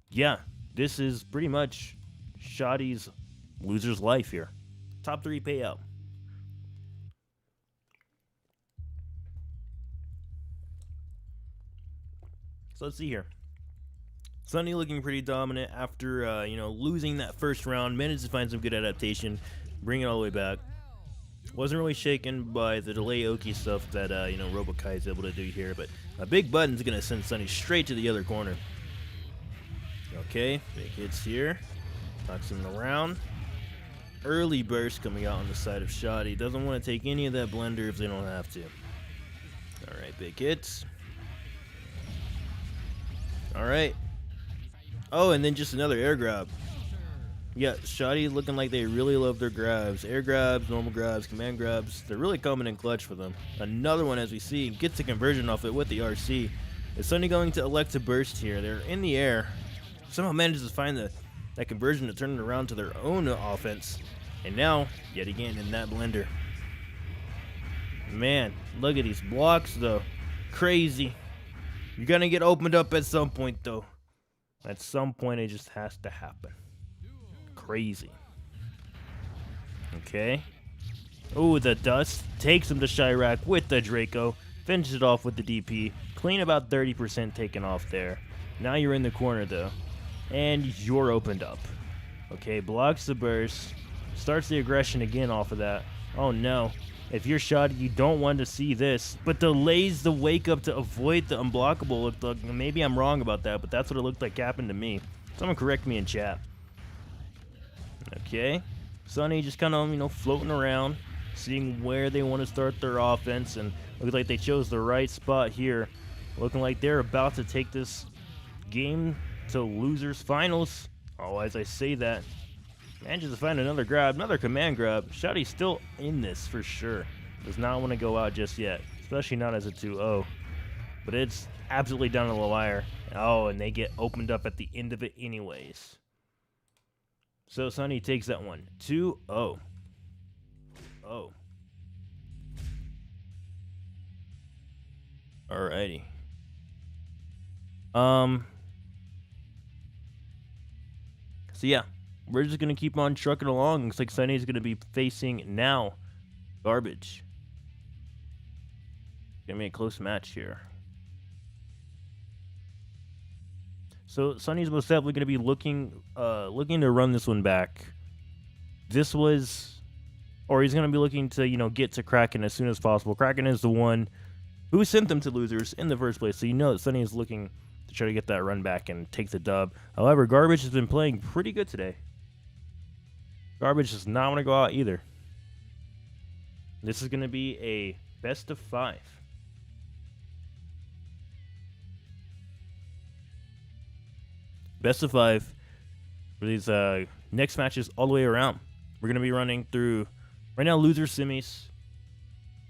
yeah. This is pretty much Shoddy's loser's life here. Top 3 payout. So let's see here. Sonny looking pretty dominant after, losing that first round. Managed to find some good adaptation. Bring it all the way back. Wasn't really shaken by the delay Oki stuff that, Robokai is able to do here. But a big button's going to send Sonny straight to the other corner. Okay, big hits here. Knocks him around. Early burst coming out on the side of Shoddy. Doesn't want to take any of that blender if they don't have to. Alright, big hits. Alright. Oh, and then just another air grab. Yeah, Shoddy looking like they really love their grabs. Air grabs, normal grabs, command grabs. They're really coming in clutch for them. Another one, as we see, gets the conversion off it with the RC. Is Sonny going to elect to burst here? They're in the air. Somehow manages to find that conversion to turn it around to their own offense. And now, yet again, in that blender. Man, look at these blocks, though. Crazy. You're going to get opened up at some point, though. At some point, it just has to happen. Crazy. Okay. Oh, the dust. Takes him to Chirac with the Draco. Finishes it off with the DP. Clean about 30% taken off there. Now you're in the corner, though. And you're opened up. Okay, blocks the burst. Starts the aggression again off of that. Oh no. If you're Shoddy, you don't want to see this. But delays the wake up to avoid the unblockable. Maybe I'm wrong about that, but that's what it looked like happened to me. Someone correct me in chat. Okay. Sonny just kind of, floating around. Seeing where they want to start their offense. And looks like they chose the right spot here. Looking like they're about to take this game to losers finals. Oh, as I say that, manages to find another grab, another command grab. Shoddy's still in this for sure. Does not want to go out just yet, especially not as a 2-0. But it's absolutely down to the wire. Oh, and they get opened up at the end of it anyways. So Sonny takes that one. 2-0. Oh. Alrighty. So yeah, we're just going to keep on trucking along. Looks like Sonny's going to be facing now Garbage. Going to be a close match here. So Sonny's most definitely going to be looking to run this one back. He's going to be looking to, get to Kraken as soon as possible. Kraken is the one who sent them to losers in the first place. So you know that Sonny is looking to try to get that run back and take the dub. However, Garbage has been playing pretty good today. Garbage does not want to go out either. This is going to be a best of 5. Best of 5 for these next matches all the way around. We're going to be running through right now losers semis,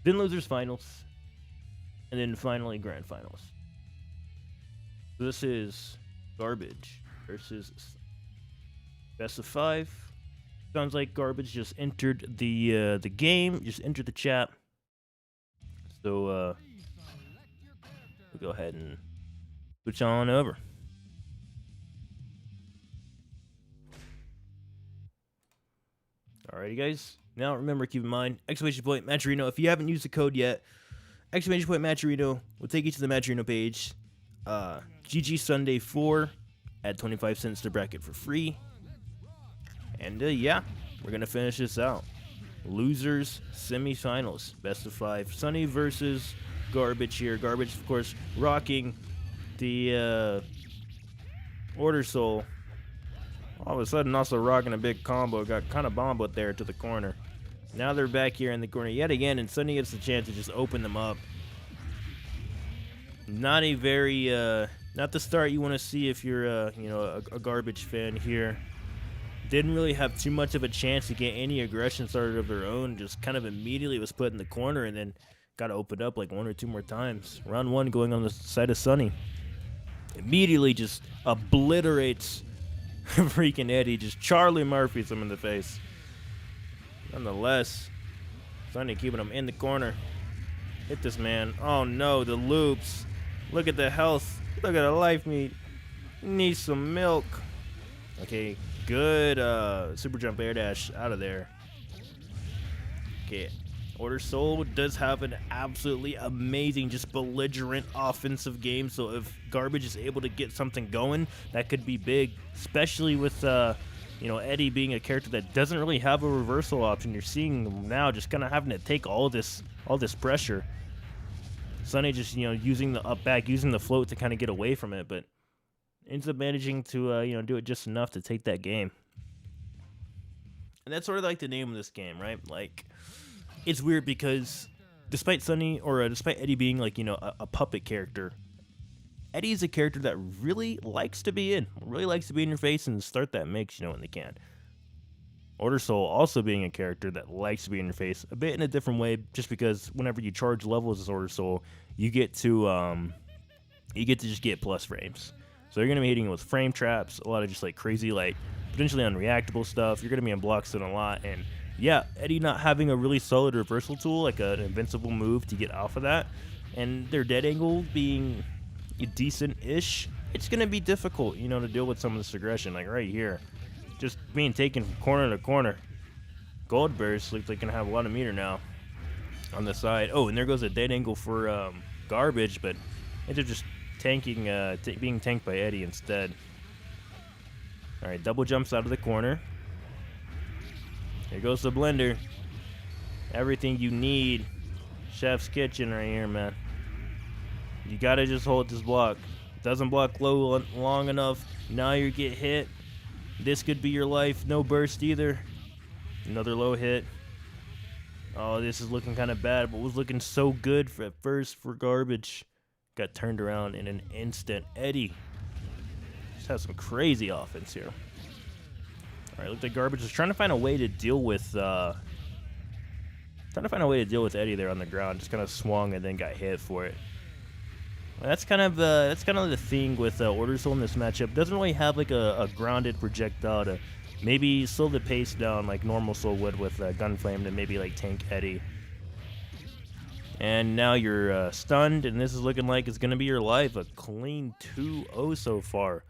then losers finals, and then finally grand finals. So this is Garbage versus best of 5. Sounds like Garbage just entered the game, just entered the chat. So we'll go ahead and switch on over. Alrighty, guys. Now remember, keep in mind, exclamation point Matcherino. If you haven't used the code yet, exclamation point Matcherino will take you to the Matcherino page. GG Sunday 4 at 25 cents to bracket for free. And yeah, we're gonna finish this out. Losers semifinals, best of 5. Sonny versus Garbage here. Garbage, of course, rocking the Order Soul. All of a sudden, also rocking a big combo. Got kind of bombed there to the corner. Now they're back here in the corner yet again, and Sonny gets the chance to just open them up. Not a very, not the start you want to see if you're, a Garbage fan here. Didn't really have too much of a chance to get any aggression started of their own. Just kind of immediately was put in the corner and then got opened up like 1 or 2 more times. Round 1 going on the side of Sonny. Immediately just obliterates freaking Eddie. Just Charlie Murphy's him in the face. Nonetheless, Sonny keeping him in the corner. Hit this man. Oh no, the loops. Look at the health. Look at the life meat. Needs some milk. Okay, good super jump air dash out of there. Okay, Order Soul does have an absolutely amazing, just belligerent offensive game. So if Garbage is able to get something going, that could be big, especially with Eddie being a character that doesn't really have a reversal option. You're seeing him now just kind of having to take all this pressure. Sonny just using the up back, using the float to kind of get away from it, but ends up managing to do it just enough to take that game. And that's sort of like the name of this game, right? Like, it's weird because despite Eddie being like a puppet character, Eddie's a character that really likes to be in your face and start that mix when they can. Order Soul also being a character that likes to be in your face a bit in a different way, just because whenever you charge levels as Order Soul, you get to just get plus frames. So you're gonna be hitting it with frame traps, a lot of just like crazy, like potentially unreactable stuff. You're gonna be in block stun a lot, and yeah, Eddie not having a really solid reversal tool like an invincible move to get off of that, and their dead angle being decent-ish, it's gonna be difficult, to deal with some of this aggression. Like right here, just being taken from corner to corner. Gold Burst looks like gonna have a lot of meter now on the side. Oh, and there goes a dead angle for Garbage, but it's just tanking, being tanked by Eddie instead. All right, double jumps out of the corner. Here goes the blender. Everything you need. Chef's Kitchen right here, man. You gotta just hold this block. Doesn't block low long enough. Now you get hit. This could be your life. No burst either. Another low hit. Oh, this is looking kind of bad, but was looking so good at first for Garbage. Got turned around in an instant. Eddie just has some crazy offense here. All right, looks like Garbage is trying to find a way to deal with Eddie there on the ground. Just kind of swung and then got hit for it. That's kind of the thing with Order Soul in this matchup. Doesn't really have like a grounded projectile to maybe slow the pace down like normal Soul would with Gunflame to maybe like tank Eddie. And now you're stunned, and this is looking like it's going to be your life. A clean 2-0 so far.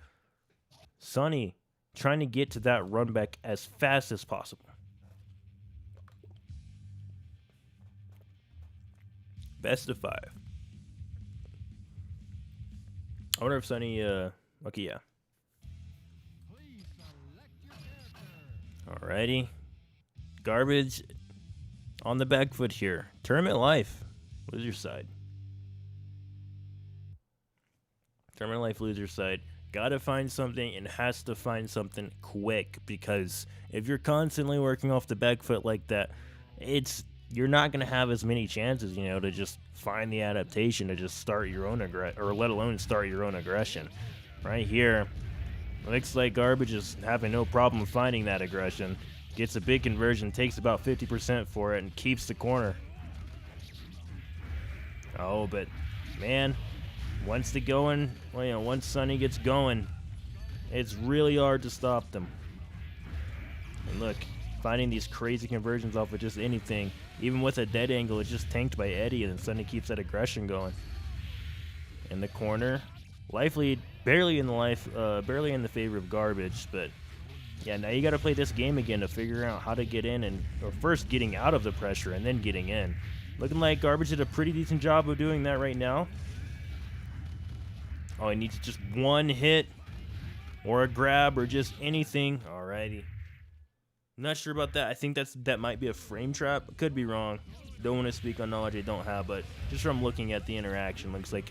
Sonny trying to get to that run back as fast as possible. Best of 5. I wonder if Sonny, okay, yeah. Alrighty. Garbage on the back foot here. Tournament life. What is your side? Terminal life loser side. Gotta find something and has to find something quick, because if you're constantly working off the back foot like that, you're not gonna have as many chances, you know, to just find the adaptation to just start your own or let alone start your own aggression. Right here, looks like Garbage is having no problem finding that aggression. Gets a big conversion, takes about 50% for it, and keeps the corner. Oh, but man, once once Sonny gets going, it's really hard to stop them. And look, finding these crazy conversions off of just anything, even with a dead angle, it's just tanked by Eddie, and then Sonny keeps that aggression going. In the corner, life lead barely in the favor of Garbage, but yeah, now you got to play this game again to figure out how to get in, or first getting out of the pressure and then getting in. Looking like Garbage did a pretty decent job of doing that right now. Oh, he needs just one hit or a grab or just anything. Alrighty. Not sure about that. I think that might be a frame trap. Could be wrong. Don't want to speak on knowledge I don't have, but just from looking at the interaction, looks like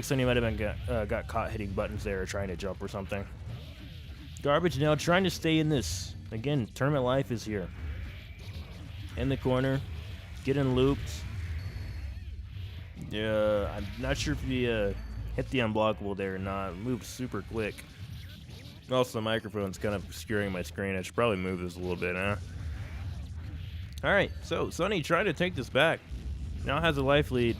Sonny might have been got caught hitting buttons there or trying to jump or something. Garbage now trying to stay in this. Again, Tournament Life is here. In the corner. Getting looped. Yeah, I'm not sure if he hit the unblockable there or not. Moved super quick. Also, the microphone's kind of obscuring my screen. I should probably move this a little bit, huh? Alright, so Sonny trying to take this back. Now has a life lead.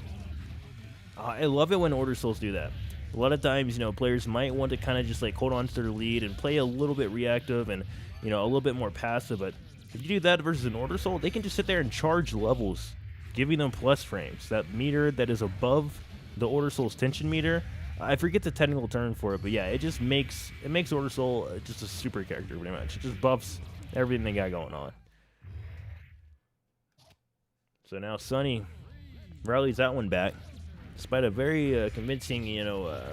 I love it when Order Souls do that. A lot of times, players might want to kind of just like hold on to their lead and play a little bit reactive and, a little bit more passive. But if you do that versus an Order Soul, they can just sit there and charge levels, giving them plus frames. That meter that is above the Order Soul's tension meter, I forget the technical term for it, but yeah, it makes Order Soul just a super character pretty much. It just buffs everything they got going on. So now Sonny rallies that one back. Despite a very convincing,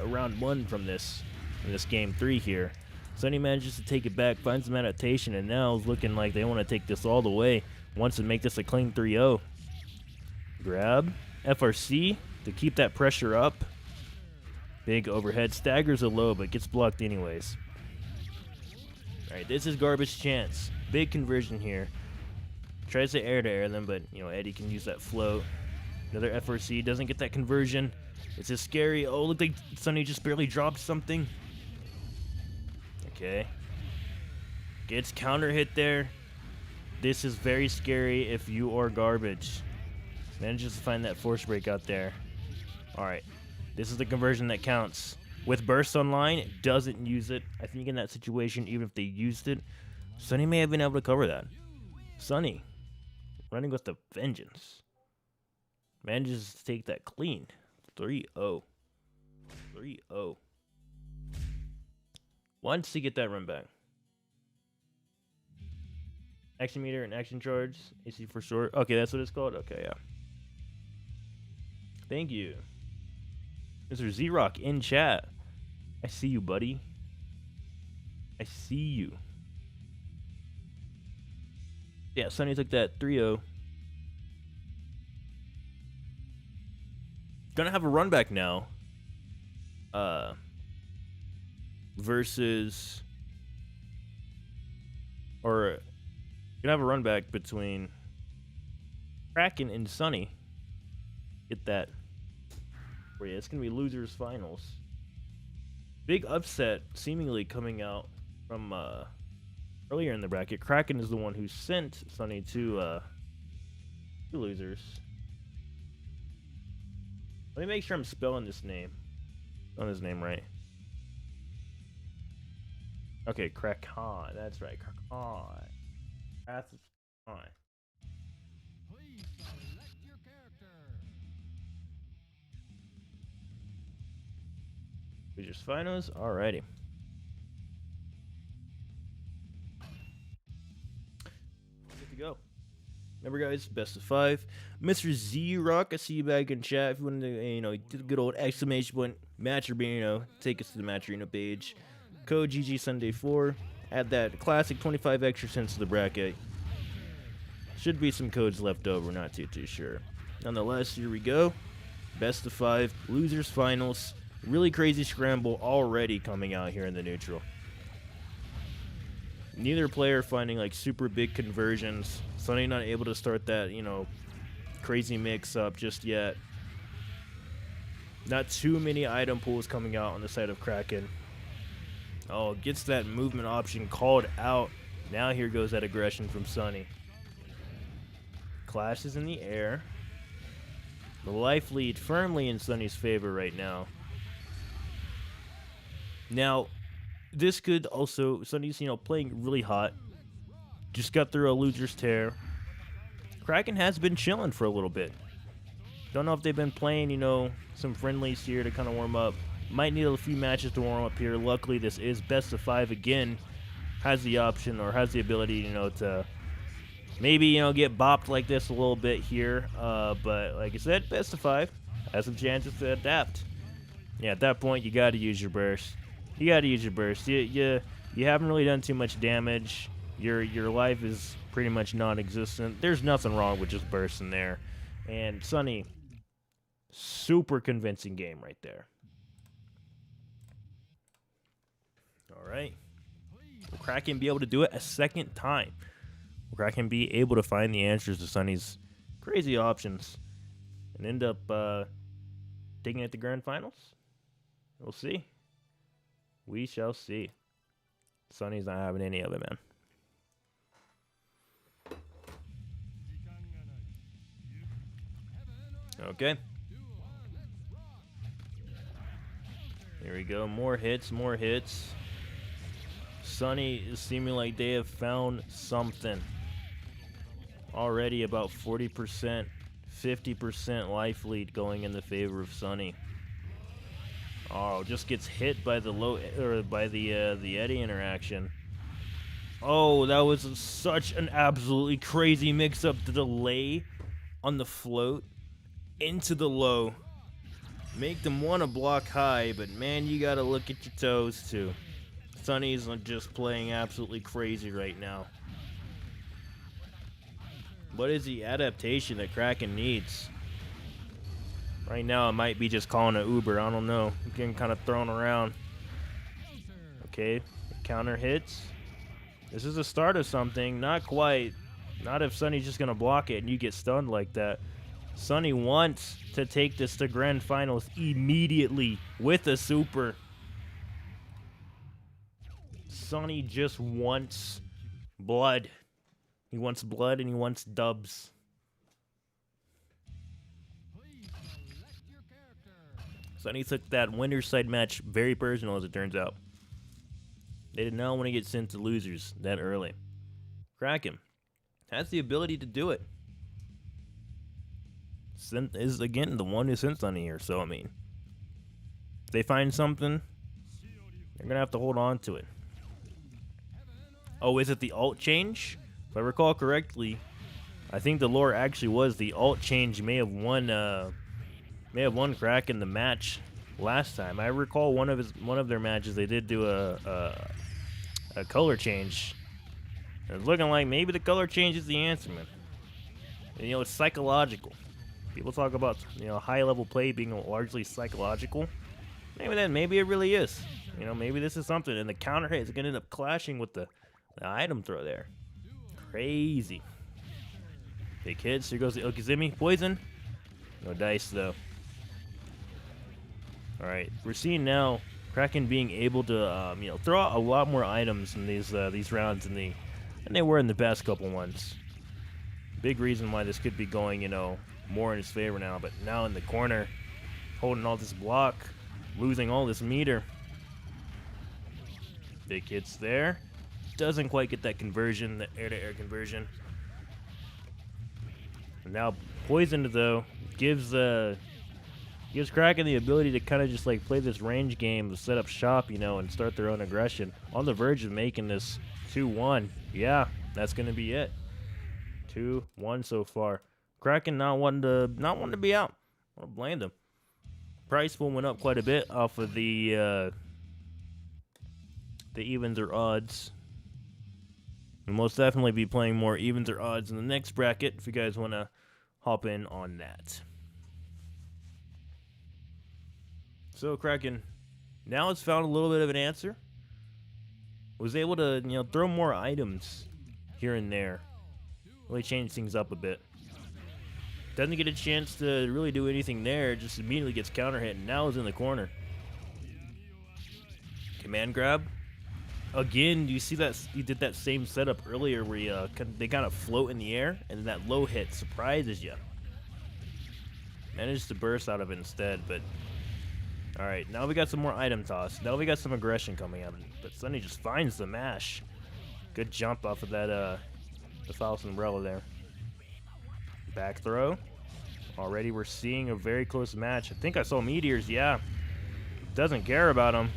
round one from this game 3 here, Sonny manages to take it back, finds some adaptation, and now it's looking like they want to take this all the way. Wants to make this a clean 3-0. Grab, FRC to keep that pressure up. Big overhead, staggers a low, but gets blocked anyways. All right, this is Garbage chance. Big conversion here. Tries to air them, but Eddie can use that float. Another FRC, doesn't get that conversion. It's just scary. Oh, look like Sonny just barely dropped something. Okay. Gets counter hit there. This is very scary if you are Garbage. Manages to find that force break out there. Alright. This is the conversion that counts. With burst online, it doesn't use it. I think in that situation, even if they used it, Sonny may have been able to cover that. Sonny, running with the vengeance. Manages to take that clean. 3-0. 3-0. Wants to get that run back. Action meter and action charge. AC for short. Okay, that's what it's called? Okay, yeah. Thank you. Mr. Z-Rock in chat. I see you, buddy. I see you. Yeah, Sonny took that 3-0. Gonna have a run back now. Versus, or gonna have a run back between Kraken and Sonny. Get that. Oh yeah, it's gonna be losers finals. Big upset seemingly coming out from earlier in the bracket. Kraken is the one who sent Sonny to losers. Let me make sure I'm spelling his name right. Okay, Kraken. That's right, Kraken. That's fine. Please select your character. Losers finals. Alrighty. Good to go. Remember, guys, best of 5. Mr. Z-Rock, I see you back in chat. If you want to, do the good old exclamation point match arena, take us to the match arena page. Code GG Sunday 4. Add that classic 25 extra cents to the bracket. Should be some codes left over, not too sure. Nonetheless, here we go. Best of 5, losers finals. Really crazy scramble already coming out here in the neutral. Neither player finding like super big conversions. Sonny not able to start that, you know, crazy mix up just yet. Not too many item pools coming out on the side of Kraken. Oh, gets that movement option called out. Now here goes that aggression from Sonny. Clash is in the air. The life lead firmly in Sonny's favor right now. Now, this could also, Sonny's, you know, playing really hot. Just got through a loser's tear. Kraken has been chilling for a little bit. Don't know if they've been playing, you know, some friendlies here to kind of warm up. Might need a few matches to warm up here. Luckily, this is best of 5 again. Has the option or has the ability, you know, to maybe, you know, get bopped like this a little bit here. But like I said, best of 5 has some chances to adapt. Yeah, at that point, you got to use your burst. You got to use your burst. You haven't really done too much damage. Your life is pretty much non-existent. There's nothing wrong with just bursting there. And Sonny, super convincing game right there. All right. Will Kraken be able to do it a second time? Will Kraken be able to find the answers to Sonny's crazy options and end up taking it to grand finals? We'll see. We shall see. Sonny's not having any of it, man. Okay. There we go. More hits, more hits. Sonny is seeming like they have found something. Already about 40%, 50% life lead going in the favor of Sonny. Oh, just gets hit by the low or by the Eddie interaction. Oh, that was such an absolutely crazy mix-up. The delay on the float into the low. Make them want to block high, but man, you got to look at your toes too. Sonny's just playing absolutely crazy right now. What is the adaptation that Kraken needs? Right now, it might be just calling an Uber. I don't know. I'm getting kind of thrown around. Okay, counter hits. This is the start of something. Not quite. Not if Sonny's just going to block it and you get stunned like that. Sonny wants to take this to grand finals immediately with a super. Sonny just wants blood. He wants blood and he wants dubs. Sonny took that winner's side match very personal, as it turns out. They did not want to get sent to losers that early. Kraken has the ability to do it. Synth is, again, the one who sent Sonny here, so, I mean, if they find something, they're going to have to hold on to it. Oh, is it the alt change? If I recall correctly, I think the lore actually was the alt change may have won Kraken the match last time. I recall one of their matches they did do a color change. It's looking like maybe the color change is the answer, man. And, you know, it's psychological. People talk about, you know, high level play being largely psychological. Maybe it really is. You know, maybe this is something. And the counter hit is gonna end up clashing with the item throw there. Crazy. Big hits. Here goes the Okizumi. Poison. No dice though. Alright, we're seeing now Kraken being able to you know, throw out a lot more items in these rounds than they were in the past couple ones. Big reason why this could be going, you know, more in his favor now, but now in the corner, holding all this block, losing all this meter. Big hits there. Doesn't quite get that conversion, the air-to-air conversion. And now Poisoned, though, gives Kraken the ability to kind of just like play this range game, set up shop, you know, and start their own aggression. On the verge of making this 2-1. Yeah, that's going to be it. 2-1 so far. Kraken not wanting to be out. I don't blame them. Price pool went up quite a bit off of the evens or odds. We'll most definitely be playing more evens or odds in the next bracket if you guys want to hop in on that. So Kraken now has found a little bit of an answer. Was able to, throw more items here and there. Really change things up a bit. Doesn't get a chance to really do anything there. Just immediately gets counter hit and now is in the corner. Command grab. Again, do you see that he did that same setup earlier where they kind of float in the air and that low hit surprises you. Managed to burst out of it instead, but alright, now we got some more item toss. Now we got some aggression coming up, but Sonny just finds the mash. Good jump off of that the false umbrella there. Back throw. Already we're seeing a very close match. I think I saw meteors, yeah. Doesn't care about them.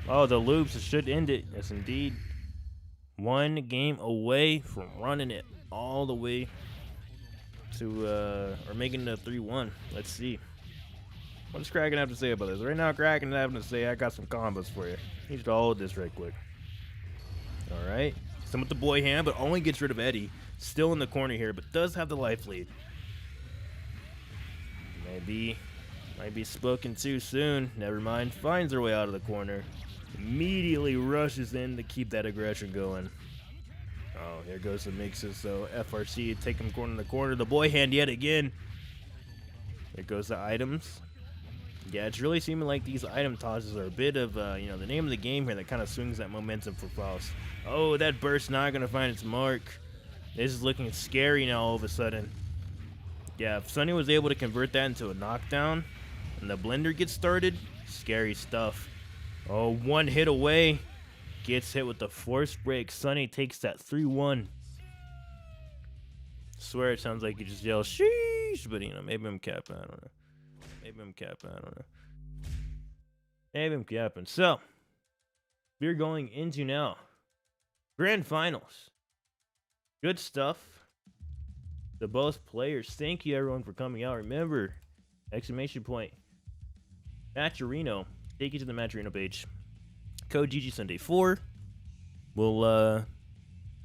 Oh, the loops should end it. Yes, indeed. One game away from running it all the way to, or making it a 3-1. Let's see. What does Kraken have to say about this? Right now, Kraken is having to say, I got some combos for you. Need to hold this right quick. All right. Some with the boy hand, but only gets rid of Eddie. Still in the corner here, but does have the life lead. Might be spoken too soon. Never mind. Finds her way out of the corner. Immediately rushes in to keep that aggression going. Oh, here goes the mixes. So FRC take him corner to corner. The boy hand yet again. There goes the items. Yeah, it's really seeming like these item tosses are a bit of, the name of the game here that kind of swings that momentum for Faust. Oh, that burst not going to find its mark. This is looking scary now all of a sudden. Yeah, if Sonny was able to convert that into a knockdown and the blender gets started, scary stuff. Oh, one hit away. Gets hit with the force break. Sonny takes that 3-1. Swear it sounds like you just yell, sheesh, but maybe I'm capping, I don't know. Maybe I'm capping, I don't know. Maybe I'm capping. So, we're going into now Grand Finals. Good stuff to both players. Thank you everyone for coming out. Remember, exclamation point, Matcherino. Take you to the Matcherino page. Code GG+R. We'll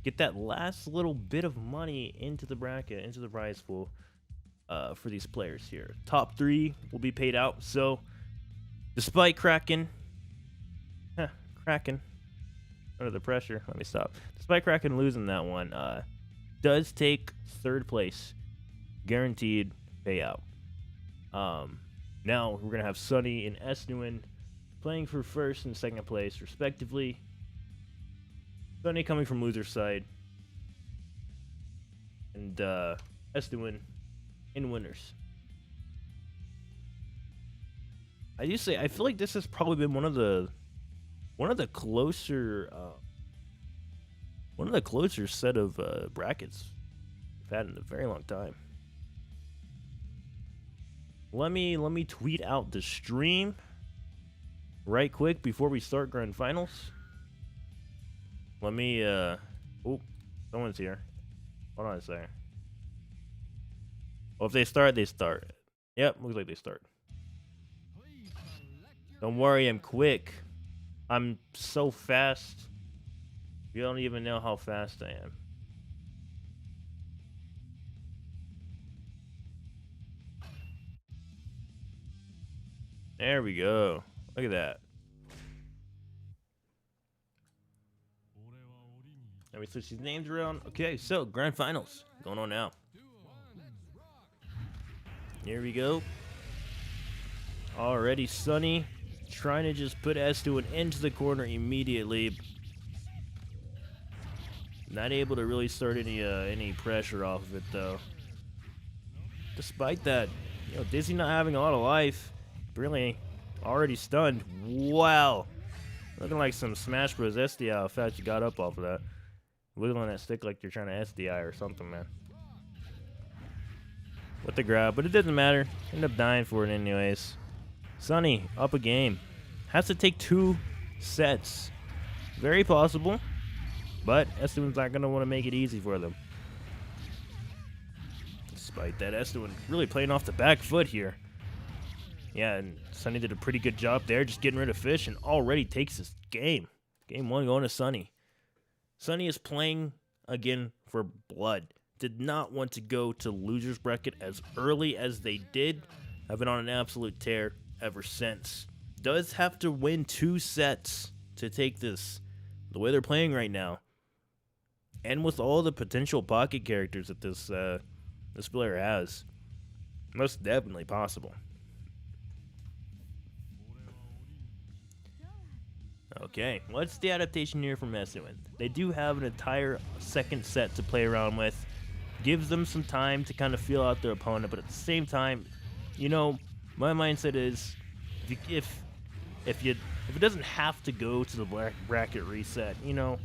get that last little bit of money into the bracket, into the prize pool for these players here. Top 3 will be paid out. So, despite Kraken under the pressure, let me stop. Despite Kraken losing that one, does take 3rd place, guaranteed payout. Now we're gonna have Sonny and Esnuwin playing for 1st and 2nd place respectively. Sonny coming from loser side, and Esnuwin in winners. I do say I feel like this has probably been one of the closer set of brackets we've had in a very long time. Let me tweet out the stream right quick before we start Grand Finals. Let me oh, someone's here. Hold on a second. Well, if they start, they start. Yep, looks like they start. Don't worry, I'm quick. I'm so fast. You don't even know how fast I am. There we go. Look at that. Let me switch these names around. Okay, so Grand Finals going on now. Here we go. Already Sonny trying to just put Esnuwin into the corner immediately. Not able to really start any pressure off of it though. Despite that, Dizzy not having a lot of life, really already stunned. Wow, looking like some Smash Bros. SDI. How fast you got up off of that. Wiggling that stick like you're trying to SDI or something, man. With the grab, but it doesn't matter. End up dying for it anyways. Sonny up a game. Has to take 2 sets. Very possible. But Esnuwin's not going to want to make it easy for them. Despite that, Esnuwin really playing off the back foot here. Yeah, and Sonny did a pretty good job there, just getting rid of Fish, and already takes this game. Game 1 going to Sonny. Sonny is playing again for blood. Did not want to go to loser's bracket as early as they did. Have been on an absolute tear ever since. does have to win 2 sets to take this. The way they're playing right now, and with all the potential pocket characters that this player has, most definitely possible. Okay, what's the adaptation here from Esnuwin? They do have an entire second set to play around with. Gives them some time to kind of feel out their opponent, but at the same time, you know, my mindset is if it doesn't have to go to the bracket reset, you know,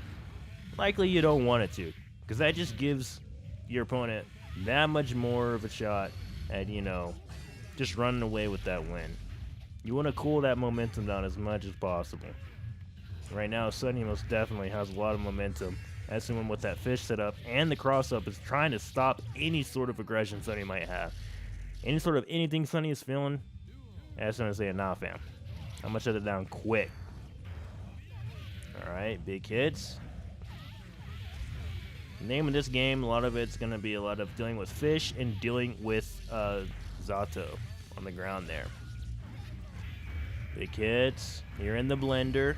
likely you don't want it to, because that just gives your opponent that much more of a shot at, you know, just running away with that win. You want to cool that momentum down as much as possible. Right now, Sonny most definitely has a lot of momentum. Esnuwin with that fish setup and the cross-up is trying to stop any sort of aggression Sonny might have. Any sort of anything Sonny is feeling, Esnuwin is saying, nah, fam. I'm gonna shut it down quick. Alright, big hits. The name of this game, a lot of it's gonna be a lot of dealing with fish and dealing with Zato on the ground there. Big hits. You're in the blender.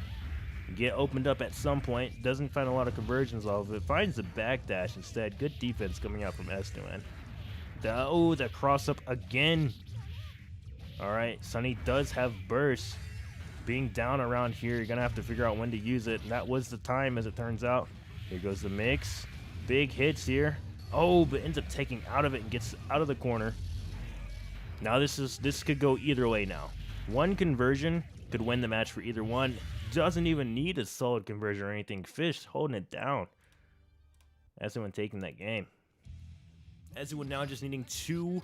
Get opened up at some point. Doesn't find a lot of conversions off of it. Finds the backdash instead. Good defense coming out from Esnuwin. The cross up again. Alright, Sonny does have burst. Being down around here, you're going to have to figure out when to use it. And that was the time, as it turns out. Here goes the mix. Big hits here. Oh, but ends up taking out of it and gets out of the corner. Now this could go either way now. One conversion could win the match for either one. Doesn't even need a solid conversion or anything. Fish holding it down. Esnuwin taking that game. Esnuwin now just needing 2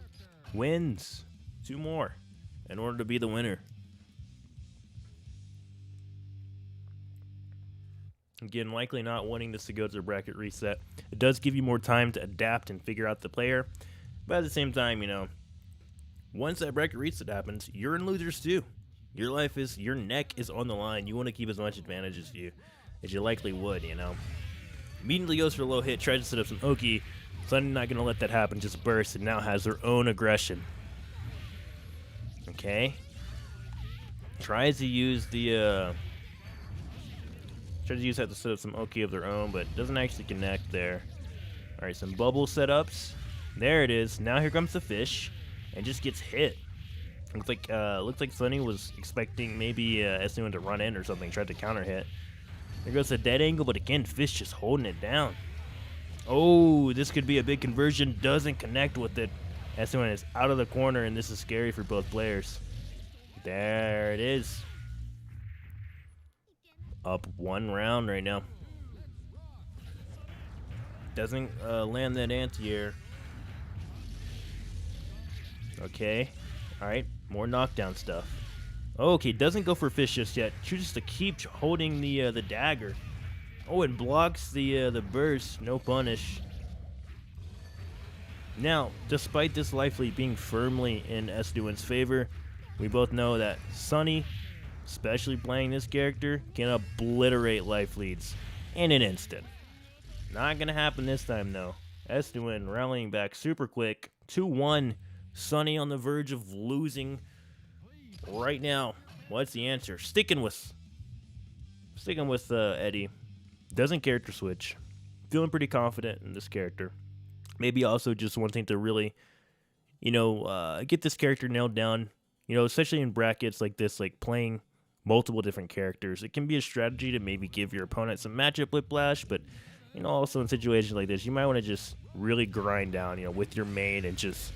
wins. 2 more in order to be the winner. Again, likely not wanting this to go to the bracket reset. It does give you more time to adapt and figure out the player. But at the same time, you know, once that bracket reset happens, you're in losers too. Your neck is on the line. You want to keep as much advantage as you likely would, you know. Immediately goes for a low hit, tries to set up some Oki. Sonny not going to let that happen, just bursts, and now has their own aggression. Okay. Tries to use that to set up some Oki of their own, but doesn't actually connect there. Alright, some bubble setups. There it is. Now here comes the fish, and just gets hit. Looks like Sonny was expecting maybe Esnuwin to run in or something, tried to counter hit. There goes the dead angle, but again, Fish just holding it down. Oh, this could be a big conversion. Doesn't connect with it. Esnuwin is out of the corner, and this is scary for both players. There it is. Up 1 round right now. Doesn't land that anti-air. Okay. Alright, more knockdown stuff. Okay, doesn't go for fish just yet. Chooses to keep holding the dagger. Oh, and blocks the burst. No punish. Now, despite this life lead being firmly in Esnuwin's favor, we both know that Sonny, especially playing this character, can obliterate life leads in an instant. Not gonna happen this time though. Esnuwin rallying back super quick. 2-1. Sonny on the verge of losing right now. What's the answer? Sticking with Eddie. Doesn't character switch. Feeling pretty confident in this character. Maybe also just wanting to really, get this character nailed down. Especially in brackets like this, like playing multiple different characters. It can be a strategy to maybe give your opponent some matchup whiplash, but also in situations like this, you might want to just really grind down, with your main and just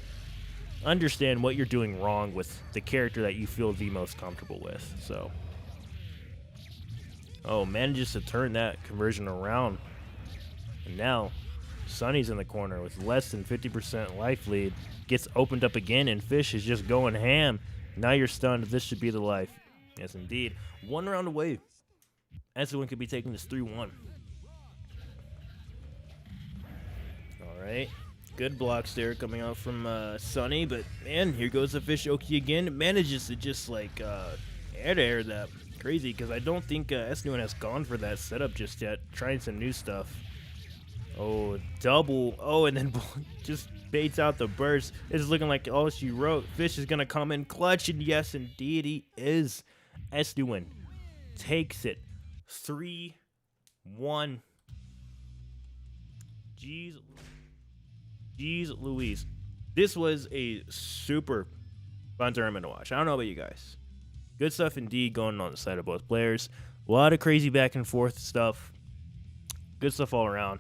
understand what you're doing wrong with the character that you feel the most comfortable with. So, manages to turn that conversion around. And now, Sonny's in the corner with less than 50% life lead. Gets opened up again, and Fish is just going ham. Now you're stunned. This should be the life. Yes, indeed. 1 round away. Esnuwin could be taking this 3-1. Alright. Good blocks there coming out from Sonny, but man, here goes the Fish Oki again. Manages to just air that. Crazy, because I don't think Esnuwin has gone for that setup just yet. Trying some new stuff. Oh, double. Oh, and then just baits out the burst. It's looking like all she wrote. Fish is going to come in clutch, and yes, indeed, he is. Esnuwin takes it 3-1. Jeez Louise. This was a super fun tournament to watch. I don't know about you guys. Good stuff indeed going on the side of both players. A lot of crazy back and forth stuff. Good stuff all around.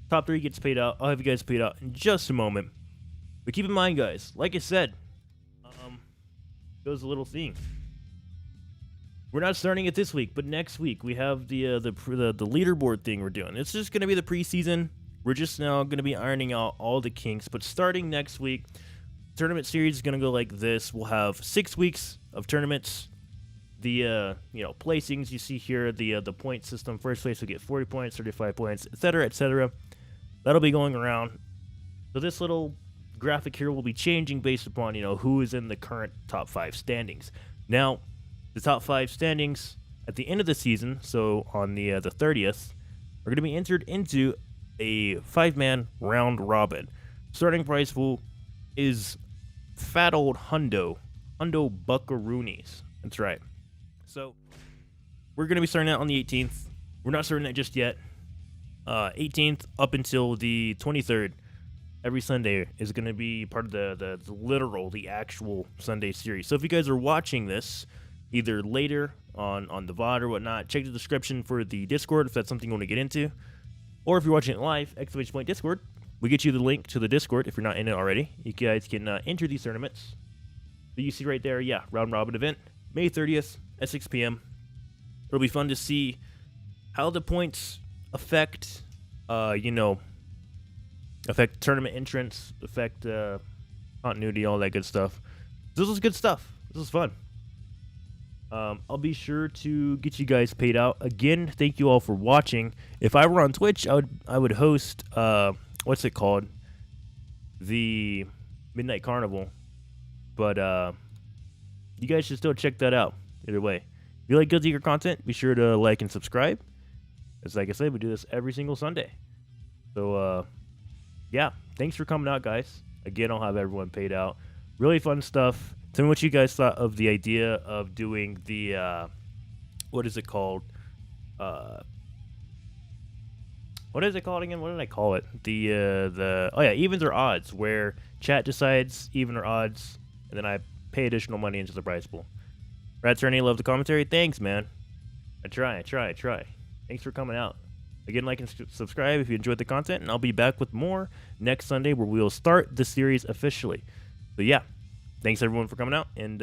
Top 3 gets paid out. I'll have you guys paid out in just a moment. But keep in mind, guys, like I said, goes a little thing. We're not starting it this week, but next week we have the leaderboard thing we're doing. It's just going to be the preseason. We're just now going to be ironing out all the kinks. But starting next week, tournament series is going to go like this. We'll have 6 weeks of tournaments. The placings you see here, the point system. First place will get 40 points, 35 points, etc., etc. That'll be going around. So this little graphic here will be changing based upon who is in the current top 5 standings. Now, the top 5 standings at the end of the season, so on the 30th, are going to be entered into a 5-man round robin. Starting prize pool is fat old Hundo Buckaroonies. That's right. So we're going to be starting out on the 18th. We're not starting that just yet. 18th up until the 23rd. Every Sunday is going to be part of the actual Sunday series. So if you guys are watching this either later on the VOD or whatnot, check the description for the Discord if that's something you want to get into. Or if you're watching it live, !Discord, we get you the link to the Discord if you're not in it already. You guys can enter these tournaments. So you see right there, round robin event, May 30th at 6 p.m. It'll be fun to see how the points affect, affect tournament entrance, affect continuity, all that good stuff. This was good stuff. This was fun. I'll be sure to get you guys paid out. Again, thank you all for watching. If I were on Twitch, I would host what's it called? The Midnight Carnival. But you guys should still check that out. Either way. If you like Guilty Gear content, be sure to like and subscribe. As like I said, we do this every single Sunday. So yeah, thanks for coming out, guys. Again, I'll have everyone paid out. Really fun stuff. Tell me what you guys thought of the idea of doing the, what is it called? What is it called again? What did I call it? Evens or odds, where chat decides even or odds, and then I pay additional money into the prize pool. Brad Cerny, love the commentary. Thanks, man. I try. Thanks for coming out. Again, like and subscribe if you enjoyed the content, and I'll be back with more next Sunday where we will start the series officially. So yeah, thanks everyone for coming out, and